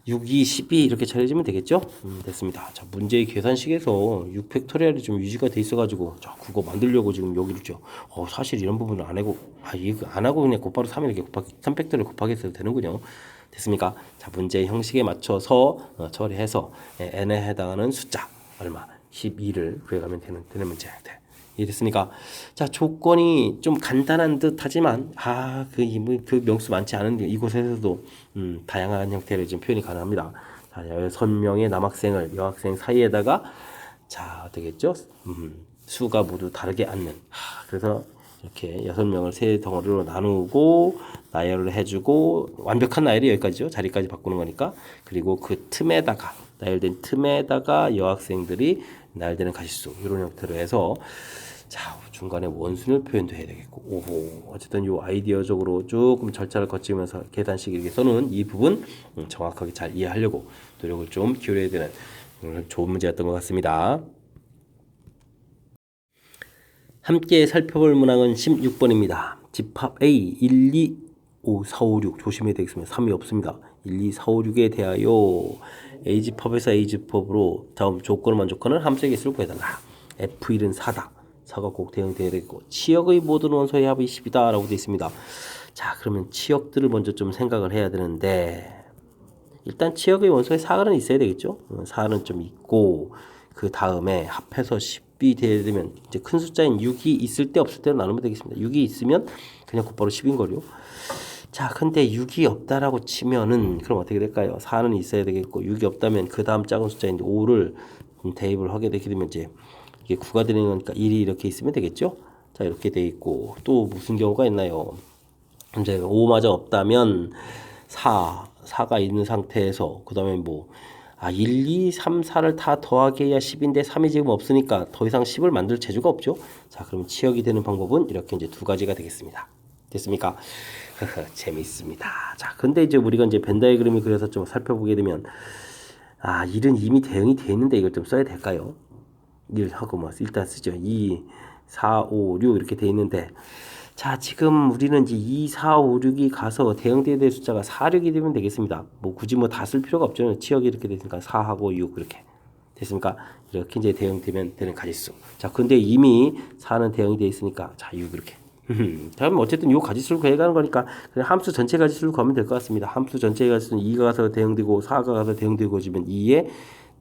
S1: 6, 2, 12 이렇게 처리해주면 되겠죠? 됐습니다. 자, 문제의 계산식에서 6팩토리얼이 좀 유지가 돼 있어가지고, 자, 그거 만들려고 지금 여기를 죠. 사실 이런 부분은 안 하고, 이거 안 하고 그냥 곧바로 3 이렇게 곱하기, 3팩토리얼 곱하기 했어도 되는군요. 됐습니까? 자, 문제의 형식에 맞춰서 처리해서 n에 해당하는 숫자, 얼마? 12를 구해가면 되는 문제. 이해됐습니까? 자, 조건이 좀 간단한 듯 하지만, 그 명수 많지 않은 이곳에서도, 다양한 형태로 지금 표현이 가능합니다. 자, 6명의 남학생을 여학생 사이에다가, 자, 되겠죠? 수가 모두 다르게 앉는. 그래서 이렇게 6명을 세 덩어리로 나누고, 나열을 해주고, 완벽한 나열이 여기까지죠. 자리까지 바꾸는 거니까. 그리고 그 틈에다가, 나열된 틈에다가 여학생들이 나열되는 가지수, 이런 형태로 해서, 자, 중간에 원순을 표현도 해야 되겠고, 어쨌든 요 아이디어적으로 조금 절차를 거치면서 계산식 이렇게 써놓은 이 부분 정확하게 잘 이해하려고 노력을 좀 기울여야 되는 좋은 문제였던 것 같습니다. 함께 살펴볼 문항은 16번입니다. 집합 A 1, 2, 5, 4, 5, 6 조심해야 되겠습니다. 3이 없습니다. 1, 2, 4, 5, 6에 대하여 A집합에서 A집합으로 다음 조건을 만족하는 함수의 개수를 구해달라. F1은 4다. 4가 꼭 대응되어야 되고 치역의 모든 원소의 합이 10이다 라고 되어 있습니다. 자, 그러면 치역들을 먼저 좀 생각을 해야 되는데 일단 치역의 원소에 4는 있어야 되겠죠. 4는 좀 있고 그 다음에 합해서 10 10이 되면 이제 큰 숫자인 6이 있을 때 없을 때로 나누면 되겠습니다. 6이 있으면 그냥 곧바로 10인 거요. 자, 근데 6이 없다라고 치면은 그럼 어떻게 될까요? 4는 있어야 되겠고 6이 없다면 그 다음 작은 숫자인 5를 대입을 하게 되게 되면 이제 이게 9가 되는 거니까 1이 이렇게 있으면 되겠죠? 자, 이렇게 돼 있고 또 무슨 경우가 있나요? 이제 5마저 없다면 4가 있는 상태에서 그 다음에 1, 2, 3, 4를 다 더하기 해야 10인데 3이 지금 없으니까 더 이상 10을 만들 재주가 없죠. 자, 그럼 치역이 되는 방법은 이렇게 이제 두 가지가 되겠습니다. 됐습니까? 재밌습니다. 자, 근데 이제 우리가 이제 벤 다이그램을 그려서 좀 살펴보게 되면 1은 이미 대응이 되어 있는데 이걸 좀 써야 될까요? 1하고 일단 쓰죠. 2, 4, 5, 6 이렇게 되어 있는데 자, 지금 우리는 이제 2, 4, 5, 6이 가서 대응되어야 될 숫자가 4, 6이 되면 되겠습니다. 굳이 다 쓸 필요가 없죠. 치역이 이렇게 됐으니까 4하고 6 이렇게 됐습니까? 이렇게 이제 대응되면 되는 가지수. 자, 근데 이미 4는 대응이 되어 있으니까 자, 6 이렇게. 다음 어쨌든 요 가지수를 구해가는 거니까 그냥 함수 전체 가지수를 구하면 될 것 같습니다. 함수 전체 가지수는 2가 가서 대응되고 4가 가서 대응되고 지면 2에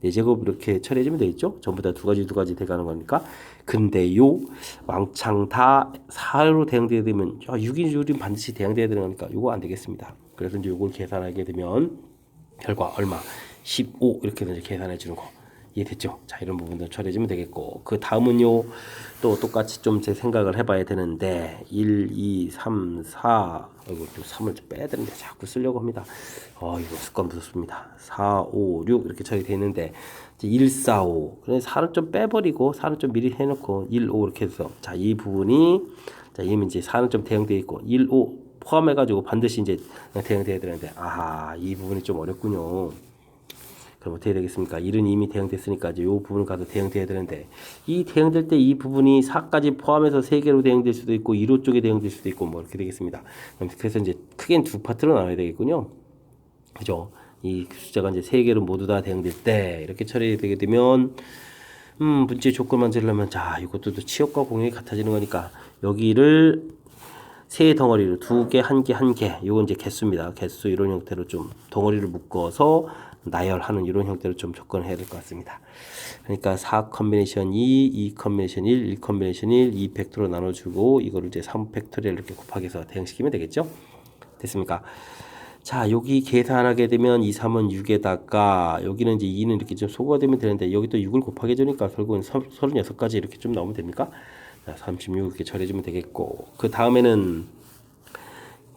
S1: 4제곱 이렇게 처리해주면 되겠죠? 전부 다 두 가지 돼가는 거니까. 근데 요 왕창 다 4로 대응되게 되면 6인 반드시 대응돼야 되는 거니까 요거 안 되겠습니다. 그래서 이제 요걸 계산하게 되면 결과 얼마? 15 이렇게 이제 계산해 주는 거. 이해됐죠? 자, 이런 부분들 처리해주면 되겠고 그 다음은요 또 똑같이 좀 제 생각을 해봐야 되는데 1, 2, 3, 4 이거 좀 3을 좀 빼야 되는데 자꾸 쓰려고 합니다. 이거 습관 무섭습니다. 4, 5, 6 이렇게 처리되어 있는데 1, 4, 5 그래서 4를 좀 빼버리고 4를 좀 미리 해놓고 1, 5 이렇게 해서 자, 이 부분이 자, 이미 이제 4는 좀 대응되어 있고 1, 5 포함해가지고 반드시 이제 대응돼야 되는데 이 부분이 좀 어렵군요. 그럼 어떻게 되겠습니까? 1은 이미 대응됐으니까 이제 이 부분을 가서 대응돼야 되는데 이 대응될 때 이 부분이 4까지 포함해서 3개로 대응될 수도 있고 1호 쪽에 대응될 수도 있고 이렇게 되겠습니다. 그래서 이제 크게는 두 파트로 나눠야 되겠군요. 그죠? 이 숫자가 이제 3개로 모두 다 대응될 때 이렇게 처리되게 되면 분체 조건 만들려면 자, 이것도 치역과 공역이 같아지는 거니까 여기를 세 덩어리로 2개, 1개, 1개. 요건 이제 개수입니다. 개수 이런 형태로 좀 덩어리를 묶어서 나열하는 이런 형태로 좀 접근을 해야 될 것 같습니다. 그러니까 4 컨비네이션 2 컨비네이션 1 컨비네이션 2 팩토로 나눠주고 이거를 이제 3 팩토리얼 이렇게 곱하기해서 대응시키면 되겠죠? 됐습니까? 자, 여기 계산하게 되면 2, 3은 6에다가 여기는 이제 2는 이렇게 좀 소거가 되면 되는데 여기 또 6을 곱하게 해주니까 결국은 36까지 이렇게 좀 나오면 됩니까? 자, 36 이렇게 처리해주면 되겠고 그 다음에는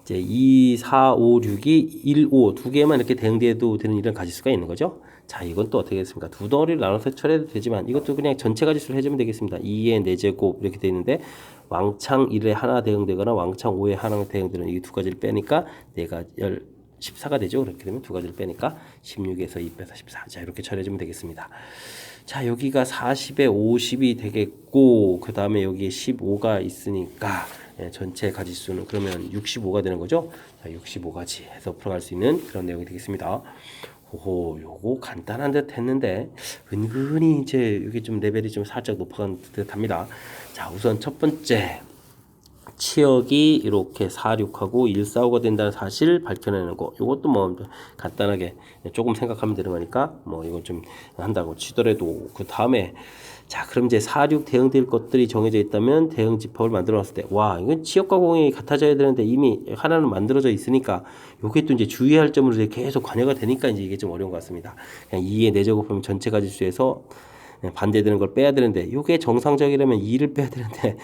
S1: 이제 2, 4, 5, 6이 1, 5 두 개만 이렇게 대응돼도 되는 이런 가지수가 있는 거죠. 자, 이건 또 어떻게 됐습니까? 두 덩어리를 나눠서 처리해도 되지만 이것도 그냥 전체 가지수를 해주면 되겠습니다. 2의 4제곱 이렇게 되어 있는데 왕창 1에 하나 대응되거나 왕창 5에 하나 대응되는 이 두 가지를 빼니까 내가 14가 되죠. 그렇게 되면 두 가지를 빼니까 16에서 2 빼서 14. 자, 이렇게 처리해주면 되겠습니다. 자, 여기가 40에 50이 되겠고 그 다음에 여기에 15가 있으니까 전체 가지수는 그러면 65가 되는 거죠. 자, 65가지 해서 풀어갈 수 있는 그런 내용이 되겠습니다. 요거 간단한 듯 했는데 은근히 이제 여기 좀 레벨이 좀 살짝 높아간 듯 합니다. 자, 우선 첫 번째 치역이 이렇게 4, 6하고 1, 4, 5가 된다는 사실 밝혀내는 거. 이것도 간단하게 조금 생각하면 되는 거니까 이건 좀 한다고 치더라도 그 다음에 자, 그럼 이제 4, 6 대응될 것들이 정해져 있다면 대응 집합을 만들어 놨을 때 이건 치역과 공역이 같아져야 되는데 이미 하나는 만들어져 있으니까 요게 또 이제 주의할 점으로 이제 계속 관여가 되니까 이제 이게 좀 어려운 것 같습니다. 그냥 2의 4제곱하면 전체 가지수에서 반대되는 걸 빼야 되는데 요게 정상적이라면 2를 빼야 되는데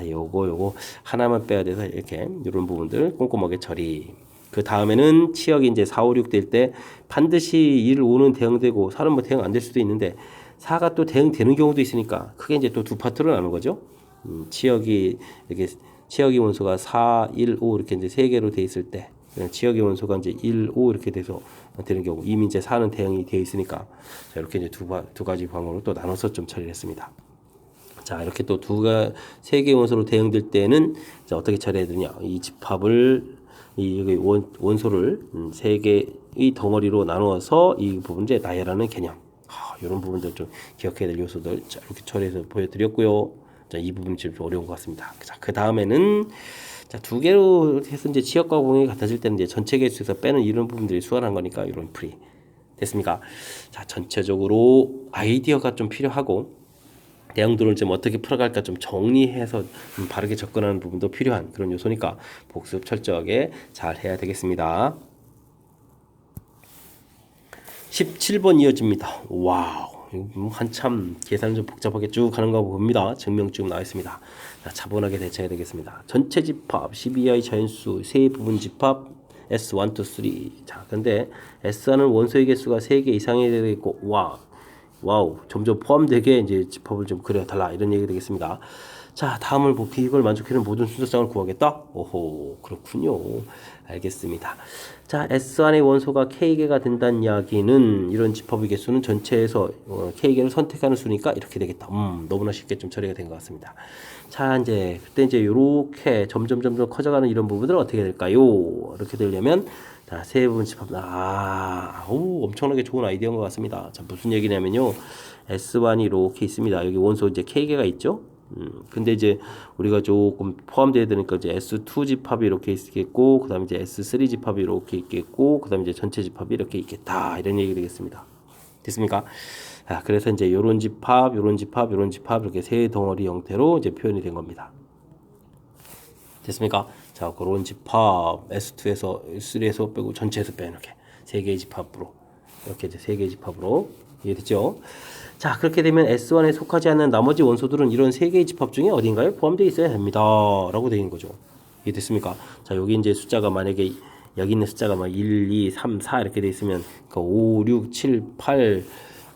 S1: 요거 하나만 빼야 돼서 이렇게 이런 부분들 꼼꼼하게 처리. 그 다음에는 치역이 이제 4, 5, 6 될 때 반드시 1, 5는 대응되고 4는 대응 안 될 수도 있는데 4가 또 대응되는 경우도 있으니까 크게 이제 또 두 파트로 나누는 거죠. 치역이 이렇게 치역의 원소가 4, 1, 5 이렇게 이제 세 개로 돼 있을 때 치역의 원소가 이제 1, 5 이렇게 돼서 되는 경우 이미 이제 4는 대응이 되어 있으니까 자, 이렇게 이제 두 가지 방법으로 또 나눠서 좀 처리를 했습니다. 자, 이렇게 또 세 개의 원소로 대응될 때는 어떻게 처리해야 되냐? 이 집합을 이 원소를 세 개의 덩어리로 나누어서 이 부분 이제 나열하는 개념. 이런 부분들 좀 기억해야 될 요소들 자, 이렇게 처리해서 보여드렸고요. 자, 이 부분이 좀 어려운 것 같습니다. 자, 그 다음에는 자, 두 개로 해서 이제 치역과 공역이 같아질 때는 이제 전체 개수에서 빼는 이런 부분들이 수월한 거니까 이런 풀이 됐습니까? 자, 전체적으로 아이디어가 좀 필요하고 내용들을 좀 어떻게 풀어갈까 좀 정리해서 좀 바르게 접근하는 부분도 필요한 그런 요소니까 복습 철저하게 잘 해야 되겠습니다. 17번 이어집니다. 와우. 한참 계산 좀 복잡하게 쭉 가는 거 봅니다. 증명 쭉 나와 있습니다. 자, 차분하게 대처해야 되겠습니다. 전체 집합 12i 자연수 세 부분 집합 S1, 2, 3. 자, 근데 S1은 원소의 개수가 3개 이상이 되겠고 와우. 점점 포함되게 이제 집합을 좀 그려 달라 이런 얘기 되겠습니다. 자, 다음을 이걸 만족하는 모든 순서쌍을 구하겠다. 오호, 그렇군요. 알겠습니다. 자, S1의 원소가 K개가 된다는 이야기는 이런 집합의 개수는 전체에서 K개를 선택하는 수니까 이렇게 되겠다. 너무나 쉽게 좀 처리가 된 것 같습니다. 자, 이제 그때 이제 이렇게 점점 커져가는 이런 부분들은 어떻게 될까요? 이렇게 되려면 자, 세 부분 집합. 엄청나게 좋은 아이디어인 것 같습니다. 자, 무슨 얘기냐면요. S1이 이렇게 있습니다. 여기 원소 이제 K개가 있죠. 근데 이제 우리가 조금 포함되어야 되니까 이제 S2 집합이 이렇게 있겠고, 그 다음에 이제 S3 집합이 이렇게 있겠고, 그 다음에 이제 전체 집합이 이렇게 있겠다. 이런 얘기 되겠습니다. 됐습니까? 그래서 이제 요런 집합 이렇게 세 덩어리 형태로 이제 표현이 된 겁니다. 됐습니까? 자, 그런 집합 S2에서 S3에서 빼고 전체에서 빼 이렇게 세 개의 집합으로 이렇게 이제 세 개의 집합으로 이해됐죠? 자, 그렇게 되면 S1에 속하지 않는 나머지 원소들은 이런 세 개의 집합 중에 어딘가에 포함되어 있어야 됩니다. 라고 되어 있는 거죠. 이해됐습니까? 자, 여기 이제 숫자가 만약에 여기 있는 숫자가 막 1, 2, 3, 4 이렇게 되어 있으면 그 5, 6, 7, 8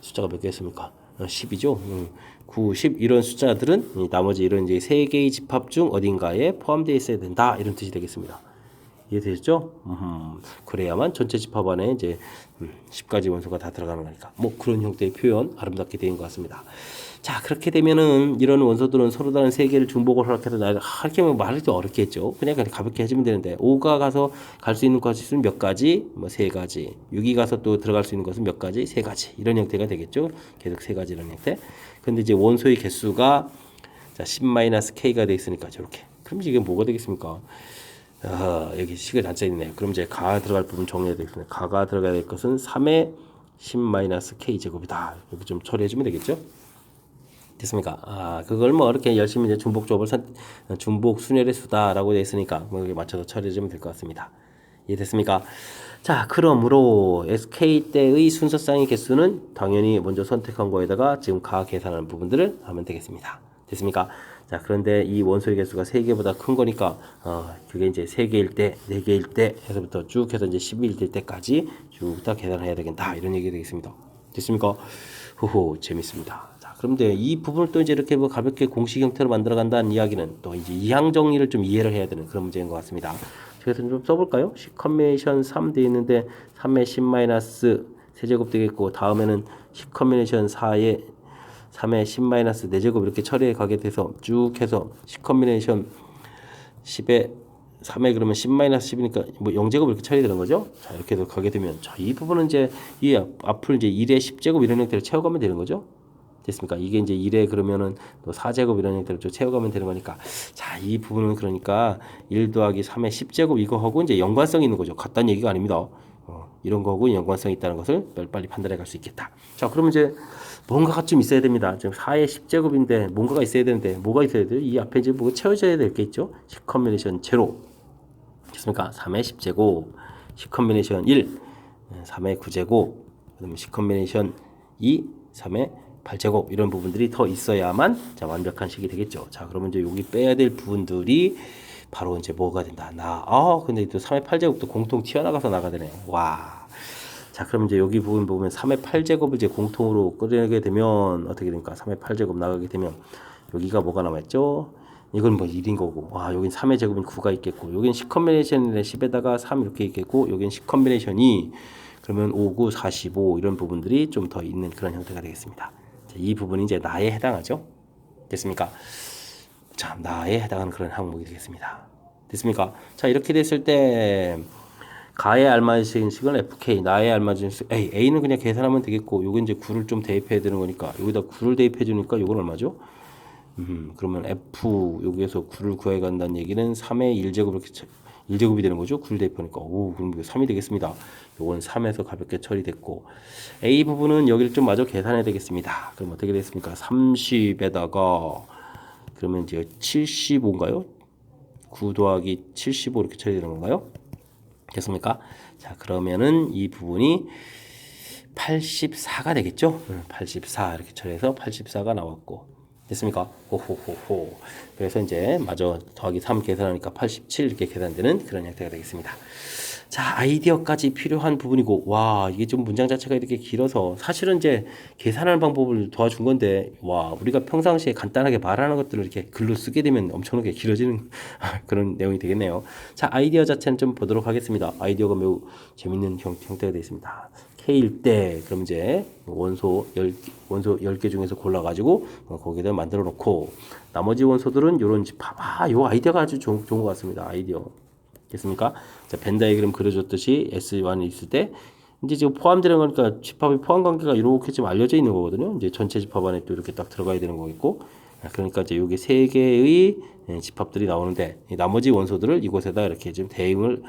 S1: 숫자가 몇 개였습니까? 10이죠. 9, 10 이런 숫자들은 나머지 이런 이제 세 개의 집합 중 어딘가에 포함되어 있어야 된다. 이런 뜻이 되겠습니다. 이해되셨죠? 그래야만 전체 집합 안에 이제 10가지 원소가 다 들어가는 거니까 뭐 그런 형태의 표현 아름답게 되는 것 같습니다. 자, 그렇게 되면은 이런 원소들은 서로 다른 세 개를 중복을 허락해서 이렇게 말하기 좀 어렵겠죠. 그냥 가볍게 해주면 되는데 5가 가서 갈 수 있는 것은 몇 가지? 뭐 세 가지. 6이 가서 또 들어갈 수 있는 것은 몇 가지? 세 가지. 이런 형태가 되겠죠. 계속 세 가지 이런 형태. 근데 이제 원소의 개수가 자, 10-k가 돼 있으니까 저렇게. 그럼 이게 뭐가 되겠습니까? 여기 식을 단자 있네요. 그럼 이제 가 들어갈 부분 정리해야 되겠습니다. 가가 들어가야 될 것은 3의 10-k 제곱이다. 이렇게 좀 처리해주면 되겠죠? 됐습니까? 그걸 뭐 이렇게 열심히 이제 중복 조합을 중복 순열의 수다라고 되어 있으니까 뭐 여기 맞춰서 처리해주면 될 것 같습니다. 이해됐습니까? 자, 그러므로 SK 때의 순서쌍의 개수는 당연히 먼저 선택한 거에다가 지금 가 계산하는 부분들을 하면 되겠습니다. 됐습니까? 자, 그런데 이 원소의 개수가 3개보다 큰 거니까 그게 이제 3개일 때, 4개일 때 해서부터 쭉 해서 이제 12일 될 때까지 쭉 다 계산해야 되겠다. 이런 얘기 되겠습니다. 됐습니까? 재밌습니다. 자, 그런데 이 부분을 또 이제 이렇게 뭐 가볍게 공식 형태로 만들어 간다는 이야기는 또 이제 이항 정리를 좀 이해를 해야 되는 그런 문제인 것 같습니다. 그래서 좀 써볼까요? 10 컨비네이션 3 되어 있는데 3의 10 세제곱 되겠고 다음에는 10 컨비네이션 4에 3의 10 4제곱 이렇게 처리해 가게 돼서 쭉 해서 10 컨비네이션 10에 3에 그러면 10 10이니까 뭐 0제곱 이렇게 처리되는 거죠. 자, 이렇게 해서 가게 되면 자, 이 부분은 이제 이 앞을 이제 1의 10제곱 이런 형태로 채워가면 되는 거죠. 됐습니까? 이게 이제 1에 그러면은 또 4제곱 이런 형태로 좀 채워가면 되는 거니까 자, 이 부분은 그러니까 1 더하기 3의 10제곱 이거하고 이제 연관성이 있는 거죠. 같다는 얘기가 아닙니다. 이런 거하고 연관성이 있다는 것을 빨리 판단해 갈 수 있겠다. 자, 그러면 이제 뭔가가 좀 있어야 됩니다. 지금 4의 10제곱인데 뭔가가 있어야 되는데 뭐가 있어야 돼요? 이 앞에 이제 뭐가 채워져야 되겠죠? 10 컨비네이션 제로 됐습니까? 3의 10제곱 10 컨비네이션 1 3의 9제곱 그다음에 10 컨비네이션 2 3의 8제곱 이런 부분들이 더 있어야만 자, 완벽한 식이 되겠죠. 자, 그러면 이제 여기 빼야 될 부분들이 바로 이제 뭐가 된다. 근데 또 3의 8제곱도 공통 튀어나가서 나가되네. 와. 자, 그럼 이제 여기 부분 보면 3의 8제곱을 이제 공통으로 끌어내게 되면 어떻게 됩니까? 3의 8제곱 나가게 되면 여기가 뭐가 남았죠? 이건 뭐 1인 거고. 여긴 3의 제곱은 9가 있겠고. 여긴 10 컨비네이션인데 10에다가 3 이렇게 있겠고. 여긴 10 컨비네이션이 그러면 5, 9, 45 이런 부분들이 좀 더 있는 그런 형태가 되겠습니다. 자, 이 부분이 이제 나에 해당하죠. 됐습니까? 자, 나에 해당하는 그런 항목이 되겠습니다. 됐습니까? 자, 이렇게 됐을 때 가에 알맞은 식은 FK, 나에 알맞은 식 A, A는 그냥 계산하면 되겠고, 요게 이제 9를 좀 대입해야 되는 거니까 여기다 9를 대입해 주니까 요건 얼마죠? 그러면 F 여기에서 9를 구해 간다는 얘기는 3의 1제곱 이렇게 1제곱이 되는 거죠. 9를 대입하니까. 오, 그럼 이거 3이 되겠습니다. 요건 3에서 가볍게 처리됐고, A 부분은 여기를 좀 마저 계산해야 되겠습니다. 그럼 어떻게 되겠습니까? 30에다가 그러면 이제 75인가요? 9 더하기 75 이렇게 처리되는 건가요? 됐습니까? 자, 그러면은 이 부분이 84가 되겠죠? 84 이렇게 처리해서 84가 나왔고, 됐습니까? 호호호호. 그래서 이제 마저 더하기 3 계산하니까 87 이렇게 계산되는 그런 형태가 되겠습니다. 자, 아이디어까지 필요한 부분이고, 와, 이게 좀 문장 자체가 이렇게 길어서 사실은 이제 계산하는 방법을 도와준 건데, 와, 우리가 평상시에 간단하게 말하는 것들을 이렇게 글로 쓰게 되면 엄청나게 길어지는 그런 내용이 되겠네요. 자, 아이디어 자체는 좀 보도록 하겠습니다. 아이디어가 매우 재밌는 형태가 되어 있습니다. K일 때, 그럼 이제 원소 10개 중에서 골라가지고 거기다 만들어 놓고, 나머지 원소들은 요런 집합. 요 아이디어가 아주 좋은 것 같습니다. 아이디어. 됐습니까? 자, 벤 다이그램 그려줬듯이 S1이 있을 때, 이제 지금 포함되는 거니까 집합의 포함 관계가 이렇게 좀 알려져 있는 거거든요. 이제 전체 집합 안에 또 이렇게 딱 들어가야 되는 거겠고, 그러니까 이제 여기 세 개의 집합들이 나오는데, 나머지 원소들을 이곳에다 이렇게 좀 대입을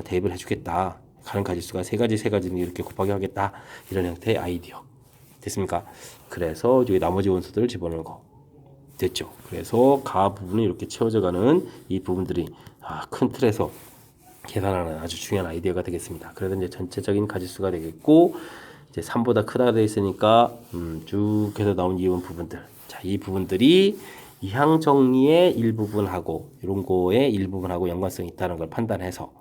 S1: 해주겠다. 가는 가지수가 세 가지는 이렇게 곱하기 하겠다. 이런 형태의 아이디어. 됐습니까? 그래서 여기 나머지 원소들을 집어넣는 거. 됐죠? 그래서 가 부분이 이렇게 채워져가는 이 부분들이 큰 틀에서 계산하는 아주 중요한 아이디어가 되겠습니다. 그래서 이제 전체적인 가지수가 되겠고, 이제 3보다 크다 되어 있으니까 쭉 해서 나온 이온 부분들. 자, 이 부분들이 이항 정리의 일부분하고 이런 거의 일부분하고 연관성이 있다는 걸 판단해서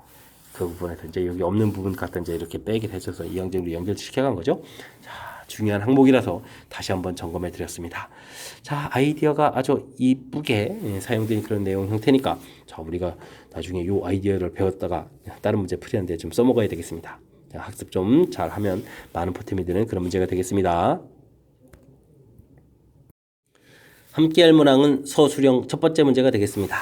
S1: 그 부분에서 이제 여기 없는 부분 갖다 이제 이렇게 빼게 해줘서 이항 정리 연결시켜간 거죠. 자, 중요한 항목이라서 다시 한번 점검해 드렸습니다. 자, 아이디어가 아주 이쁘게 사용된 그런 내용 형태니까, 자, 우리가 나중에 이 아이디어를 배웠다가 다른 문제 풀이하는데 좀 써먹어야 되겠습니다. 자, 학습 좀 잘하면 많은 보탬이 되는 그런 문제가 되겠습니다. 함께할 문항은 서술형 첫 번째 문제가 되겠습니다.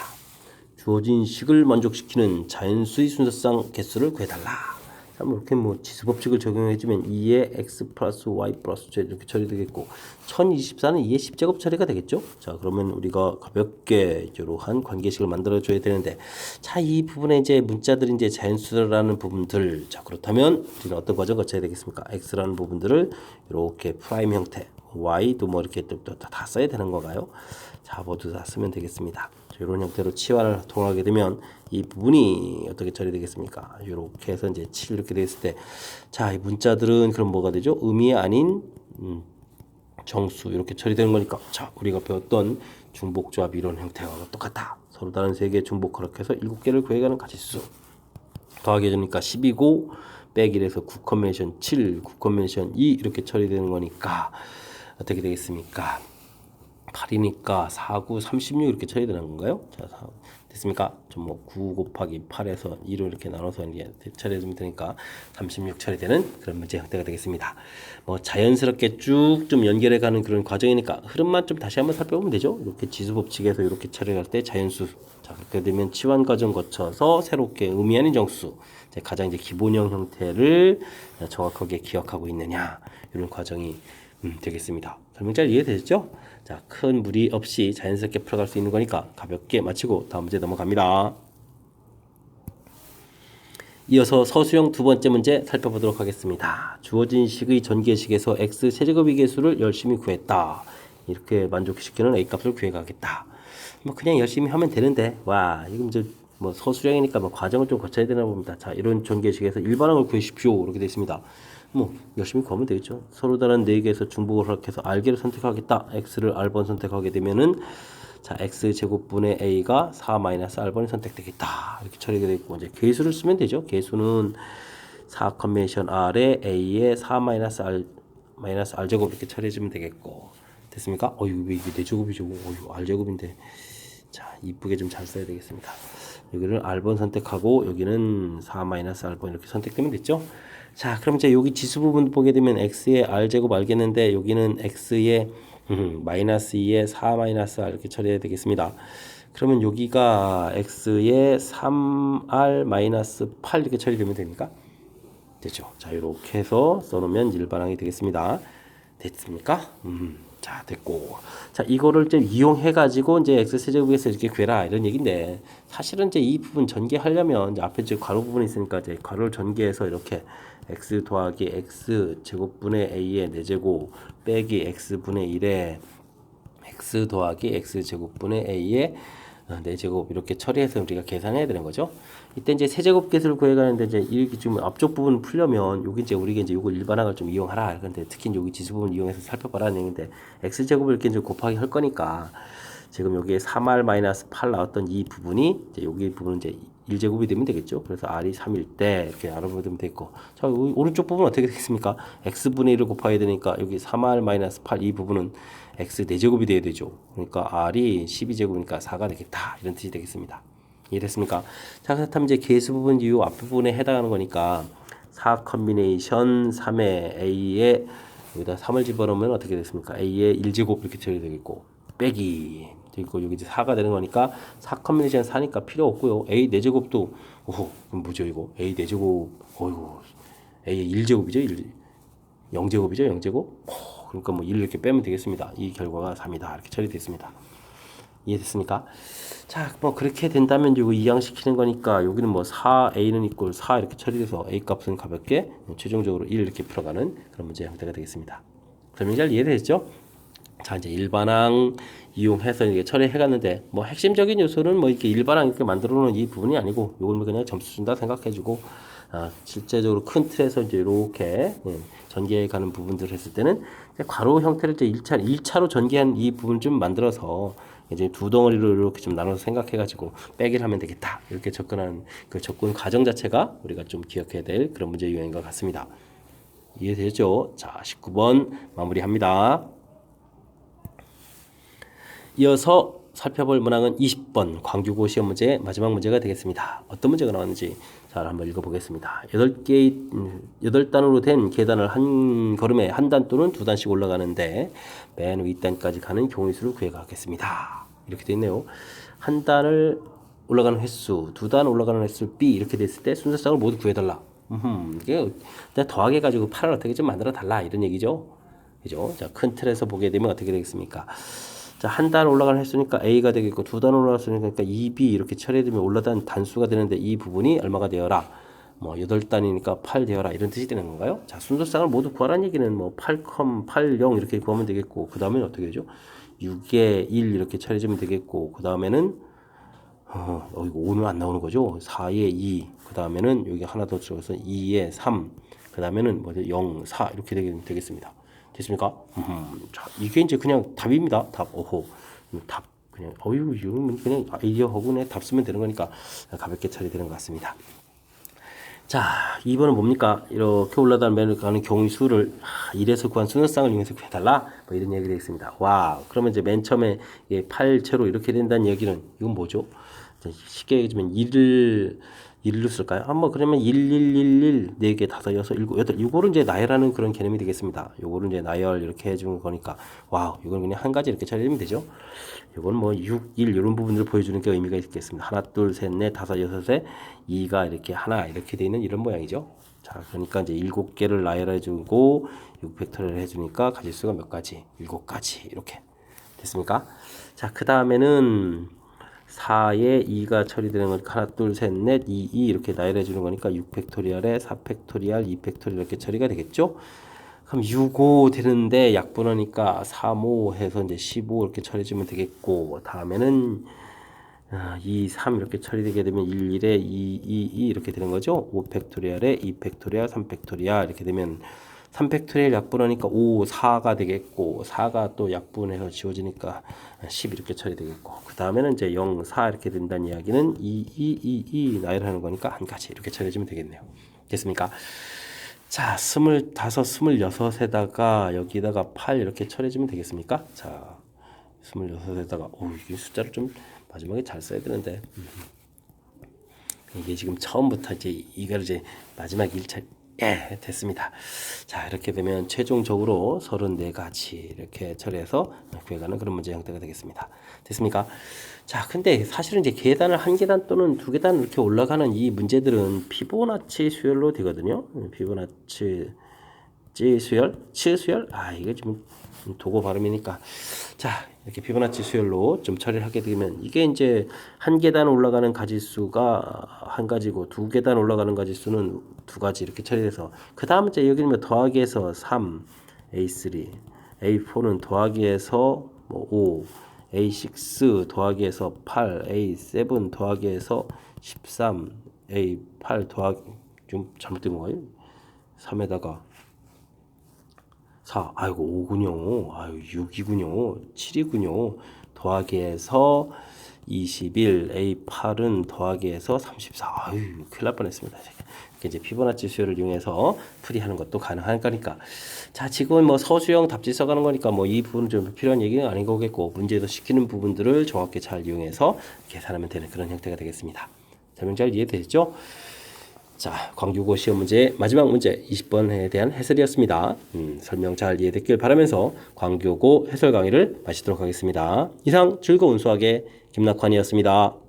S1: 주어진 식을 만족시키는 자연수의 순서상 개수를 구해달라. 자, 뭐 이렇게 뭐 지수법칙을 적용해주면 2의 x 플러스 y 플러스 z 이렇게 처리되겠고, 1024는 2의 10제곱 처리가 되겠죠. 자, 그러면 우리가 가볍게 이러한 관계식을 만들어줘야 되는데, 자, 이 부분에 이제 문자들이 이제 자연수라는 부분들, 자, 그렇다면 우리는 어떤 과정 거쳐야 되겠습니까? x라는 부분들을 이렇게 프라임 형태, y도 뭐 이렇게 또 다 써야 되는 건가요? 자, 모두 다 쓰면 되겠습니다. 이런 형태로 치환을 통하게 되면 이 부분이 어떻게 처리되겠습니까? 이렇게 해서 이제 7 이렇게 됐을 때, 자, 이 문자들은 그럼 뭐가 되죠? 의미 아닌 정수 이렇게 처리되는 거니까, 자, 우리가 배웠던 중복조합 이론 형태와 똑같다. 서로 다른 세 개의 중복 허락해서 7개를 구해가는 가지수. 더하기 해주니까 10이고 빼기 해서 9 컨벤션 7, 9 컨벤션 2 이렇게 처리되는 거니까 어떻게 되겠습니까? 8이니까 4, 9, 36 이렇게 처리되는 건가요? 자, 됐습니까? 좀 뭐 9 곱하기 8에서 2로 이렇게 나눠서 이제 처리해주면 되니까 36 처리되는 그런 문제 형태가 되겠습니다. 뭐 자연스럽게 쭉 좀 연결해가는 그런 과정이니까 흐름만 좀 다시 한번 살펴보면 되죠. 이렇게 지수법칙에서 이렇게 처리할 때 자연수. 자, 그렇게 되면 치환 과정 거쳐서 새롭게 의미 아닌 정수. 가장 이제 기본형 형태를 정확하게 기억하고 있느냐, 이런 과정이 되겠습니다. 설명 잘 이해되셨죠? 자, 큰 무리 없이 자연스럽게 풀어갈 수 있는 거니까 가볍게 마치고 다음 문제 넘어갑니다. 이어서 서술형 두 번째 문제 살펴보도록 하겠습니다. 주어진 식의 전개식에서 x 세제곱의 개수를 열심히 구했다. 이렇게 만족시키는 a 값을 구해가겠다. 뭐 그냥 열심히 하면 되는데, 와, 이건 이제 뭐 서술형이니까 뭐 과정을 좀 거쳐야 되나 봅니다. 자, 이런 전개식에서 일반항을 구해십시오. 이렇게 되어 있습니다. 뭐 열심히 구하면 되겠죠. 서로 다른 4개에서 중복을 허락해서 r개를 선택하겠다. x를 r번 선택하게 되면은, 자, x 제곱분의 a가 4-r번이 선택되겠다. 이렇게 처리가 되고, 이제 개수를 쓰면 되죠. 개수는 4 컨벤션 r에 a에 4-r 제곱 이렇게 처리해주면 되겠고, 됐습니까? 이거 왜 이게 4제곱이죠? 이거 r제곱인데. 자, 이쁘게 좀 잘 써야 되겠습니다. 여기를 r번 선택하고 여기는 4-r번 이렇게 선택되면 됐죠. 자, 그럼 이제 여기 지수 부분 보게 되면 x의 r제곱 알겠는데, 여기는 x의 마이너스 2에 4-r 이렇게 처리해야 되겠습니다. 그러면 여기가 x의 3r 마이너스 8 이렇게 처리되면 됩니까? 됐죠. 자, 이렇게 해서 써놓으면 일반항이 되겠습니다. 됐습니까? 자, 됐고. 자, 이거를 이제 이용해가지고 이제 x세제곱에서 이렇게 구해라 이런 얘기인데 사실은 이제 이 부분 전개하려면 이제 앞에 이제 괄호 부분이 있으니까 이제 괄호를 전개해서 이렇게 x 더하기 x 제곱분의 a의 4제곱 빼기 x분의 1에 x 더하기 x 제곱분의 a의 4제곱 이렇게 처리해서 우리가 계산해야 되는 거죠. 이때 이제 세제곱계수를 구해가는데 이제 이렇게 좀 앞쪽 부분 풀려면 여기 이제 우리가 이제 요거 일반항을 좀 이용하라. 그런데 특히 여기 지수 부분 이용해서 살펴봐라는 얘기인데 x 제곱을 이렇게 이제 곱하기 할 거니까 지금 여기에 3r 마이너스 8 나왔던 이 부분이 이제 여기 부분은 이제 1제곱이 되면 되겠죠. 그래서 r이 3일 때 이렇게 알아보면 되겠고 자 오른쪽 부분 어떻게 되겠습니까? x분의 1을 곱해야 되니까 여기 3r 마이너스 8 이 부분은 x 4제곱이 돼야 되죠. 그러니까 r이 12제곱이니까 4가 되겠다 이런 뜻이 되겠습니다. 이해됐습니까? 자 그렇다면 이제 계수 부분 이 앞부분에 해당하는 거니까 4 컨비네이션 3의 a에 여기다 3을 집어넣으면 어떻게 됐습니까? a의 1제곱 이렇게 처리 되겠고 빼기 있고 여기 이제 4가 되는 거니까 4 컨비네이션 4니까 필요 없고요. a 4제곱도 오호 그럼 뭐죠 이거 a 4제곱 어이구 a의 1제곱이죠 0제곱이죠 0제곱 그러니까 뭐 1 이렇게 빼면 되겠습니다. 이 결과가 3이다 이렇게 처리됐습니다. 이해됐습니까? 자, 뭐 그렇게 된다면 이거 이항시키는 거니까 여기는 뭐 4a는 이꼴 4 이렇게 처리돼서 a 값은 가볍게 최종적으로 1 이렇게 풀어가는 그런 문제 형태가 되겠습니다. 설명 잘 이해되셨죠? 자 이제 일반항 이용해서 이게 처리해갔는데 뭐 핵심적인 요소는 뭐 이렇게 일반항 이렇게 만들어놓은 이 부분이 아니고 이걸 그냥 점수 준다 생각해주고 실제적으로 큰 틀에서 이제 이렇게 전개해 가는 부분들을 했을 때는 괄호 형태를 이제 1차로 전개한 이 부분 좀 만들어서 이제 두 덩어리로 이렇게 좀 나눠서 생각해가지고 빼기를 하면 되겠다 이렇게 접근하는 그 접근 과정 자체가 우리가 좀 기억해야 될 그런 문제 유형인 것 같습니다. 이해되죠? 자 19번 마무리합니다. 이어서 살펴볼 문항은 20번 광주고 시험 문제의 마지막 문제가 되겠습니다. 어떤 문제가 나왔는지 잘 한번 읽어보겠습니다. 8단으로 된 계단을 한 걸음에 한 단 또는 두 단씩 올라가는데 맨 윗단까지 가는 경우의 수를 구해가겠습니다. 이렇게 되어 있네요. 한 단을 올라가는 횟수, 두 단 올라가는 횟수 B 이렇게 됐을 때 순서상을 모두 구해달라. 이게 더하게 가지고 8을 어떻게 좀 만들어 달라 이런 얘기죠. 그죠? 자, 큰 틀에서 보게 되면 어떻게 되겠습니까? 자, 한 단 올라가는 횟수니까 A가 되겠고 두 단 올라갔으니까 2B 이렇게 처리되면 올라간 단수가 되는데 이 부분이 얼마가 되어라? 뭐 8단이니까 8 되어라 이런 뜻이 되는 건가요? 자, 순서상을 모두 구하라는 얘기는 뭐 8, 8, 0 이렇게 구하면 되겠고 그 다음에는 어떻게 되죠? 6에 1 이렇게 처리되면 되겠고 그 다음에는 이거 5는 안 나오는 거죠? 4에 2 그 다음에는 여기 하나 더 들어가서 2에 3 그 다음에는 뭐죠? 0, 4 이렇게 되겠습니다. 됐습니까? 자, 이게 이제 그냥 답입니다. 답. 오호. 답. 그냥, 이거는 그냥 아이디어하고 그냥 답 쓰면 되는 거니까 가볍게 처리되는 것 같습니다. 자, 2번은 뭡니까? 이렇게 올라가는 경우의 수를 1에서 구한 순서상을 이용해서 구해달라. 뭐 이런 얘기 되겠습니다. 와, 그러면 이제 맨 처음에 8채로 이렇게 된다는 얘기는 이건 뭐죠? 쉽게 얘기하면 1로 쓸까요? 한번 그러면 1111 4개 5 6 7 8 요거를 이제 나열하는 그런 개념이 되겠습니다. 요거를 이제 나열 이렇게 해주는 거니까 와우 이건 그냥 한 가지 이렇게 처리하면 되죠. 요거는 뭐 6, 1 이런 부분들을 보여주는 게 의미가 있겠습니다. 하나, 둘, 셋, 넷, 다섯, 여섯에 2가 이렇게 하나 이렇게 돼 있는 이런 모양이죠. 자, 그러니까 이제 7개를 나열해주고 6팩터리를 해주니까 가지수가 몇 가지? 7가지 이렇게 됐습니까? 자, 그 다음에는 4에 2가 처리되는 건 하나, 둘, 셋, 넷, 2, 2 이렇게 나열해 주는 거니까 6팩토리얼에 4팩토리얼, 2팩토리얼 이렇게 처리가 되겠죠? 그럼 6, 5 되는데 약분하니까 3, 5 해서 이제 15 이렇게 처리해 주면 되겠고 다음에는 2, 3 이렇게 처리되게 되면 1, 1에 2, 2, 2 이렇게 되는 거죠? 5팩토리얼에 2팩토리얼, 3팩토리얼 이렇게 되면 3팩토리얼 약분하니까 5, 4가 되겠고 4가 또 약분해서 지워지니까 10 이렇게 처리되겠고 그 다음에는 이제 0, 4 이렇게 된다는 이야기는 2, 2, 2, 2 나열하는 거니까 한 가지 이렇게 처리해주면 되겠네요. 됐습니까? 자, 25, 26에다가 여기다가 8 이렇게 처리해주면 되겠습니까? 자, 26에다가 이게 숫자를 좀 마지막에 잘 써야 되는데 이게 지금 처음부터 이제 이걸 이제 마지막 1차 됐습니다. 자, 이렇게 되면 최종적으로 34가지 이렇게 처리해서 구해가는 그런 문제 형태가 되겠습니다. 됐습니까? 자, 근데 사실은 이제 계단을 한 계단 또는 두 계단 이렇게 올라가는 이 문제들은 피보나치 수열로 되거든요. 피보나치 찌수열, 치수열. 아, 이게 좀 도고 발음이니까. 자, 이렇게 피보나치 수열로 좀 처리를 하게 되면 이게 이제 한 계단 올라가는 가지수가 한 가지고 두 계단 올라가는 가지수는 두 가지 이렇게 처리돼서 그 다음 이제 여기는 뭐 더하기해서 3, A3, A4는 더하기해서 뭐 5, A6 더하기해서 8, A7 더하기해서 13, A8 더하기 좀 잘못된 건가요? 3에다가 4, 아이고 5군요. 아유 6이군요. 7이군요. 더하기해서 21, A8은 더하기해서 34. 아유 큰일 날 뻔했습니다. 이렇게 이제 피보나치 수열을 이용해서 풀이하는 것도 가능한 거니까. 자, 지금은 뭐 서술형 답지 써가는 거니까 뭐 이 부분은 좀 필요한 얘기는 아닌 거겠고 문제에서 시키는 부분들을 정확히 잘 이용해서 계산하면 되는 그런 형태가 되겠습니다. 설명 잘 이해되셨죠? 자, 광주고 시험 문제 마지막 문제 20번에 대한 해설이었습니다. 설명 잘 이해됐길 바라면서 광교고 해설 강의를 마치도록 하겠습니다. 이상 즐거운 수학의 김낙환이었습니다.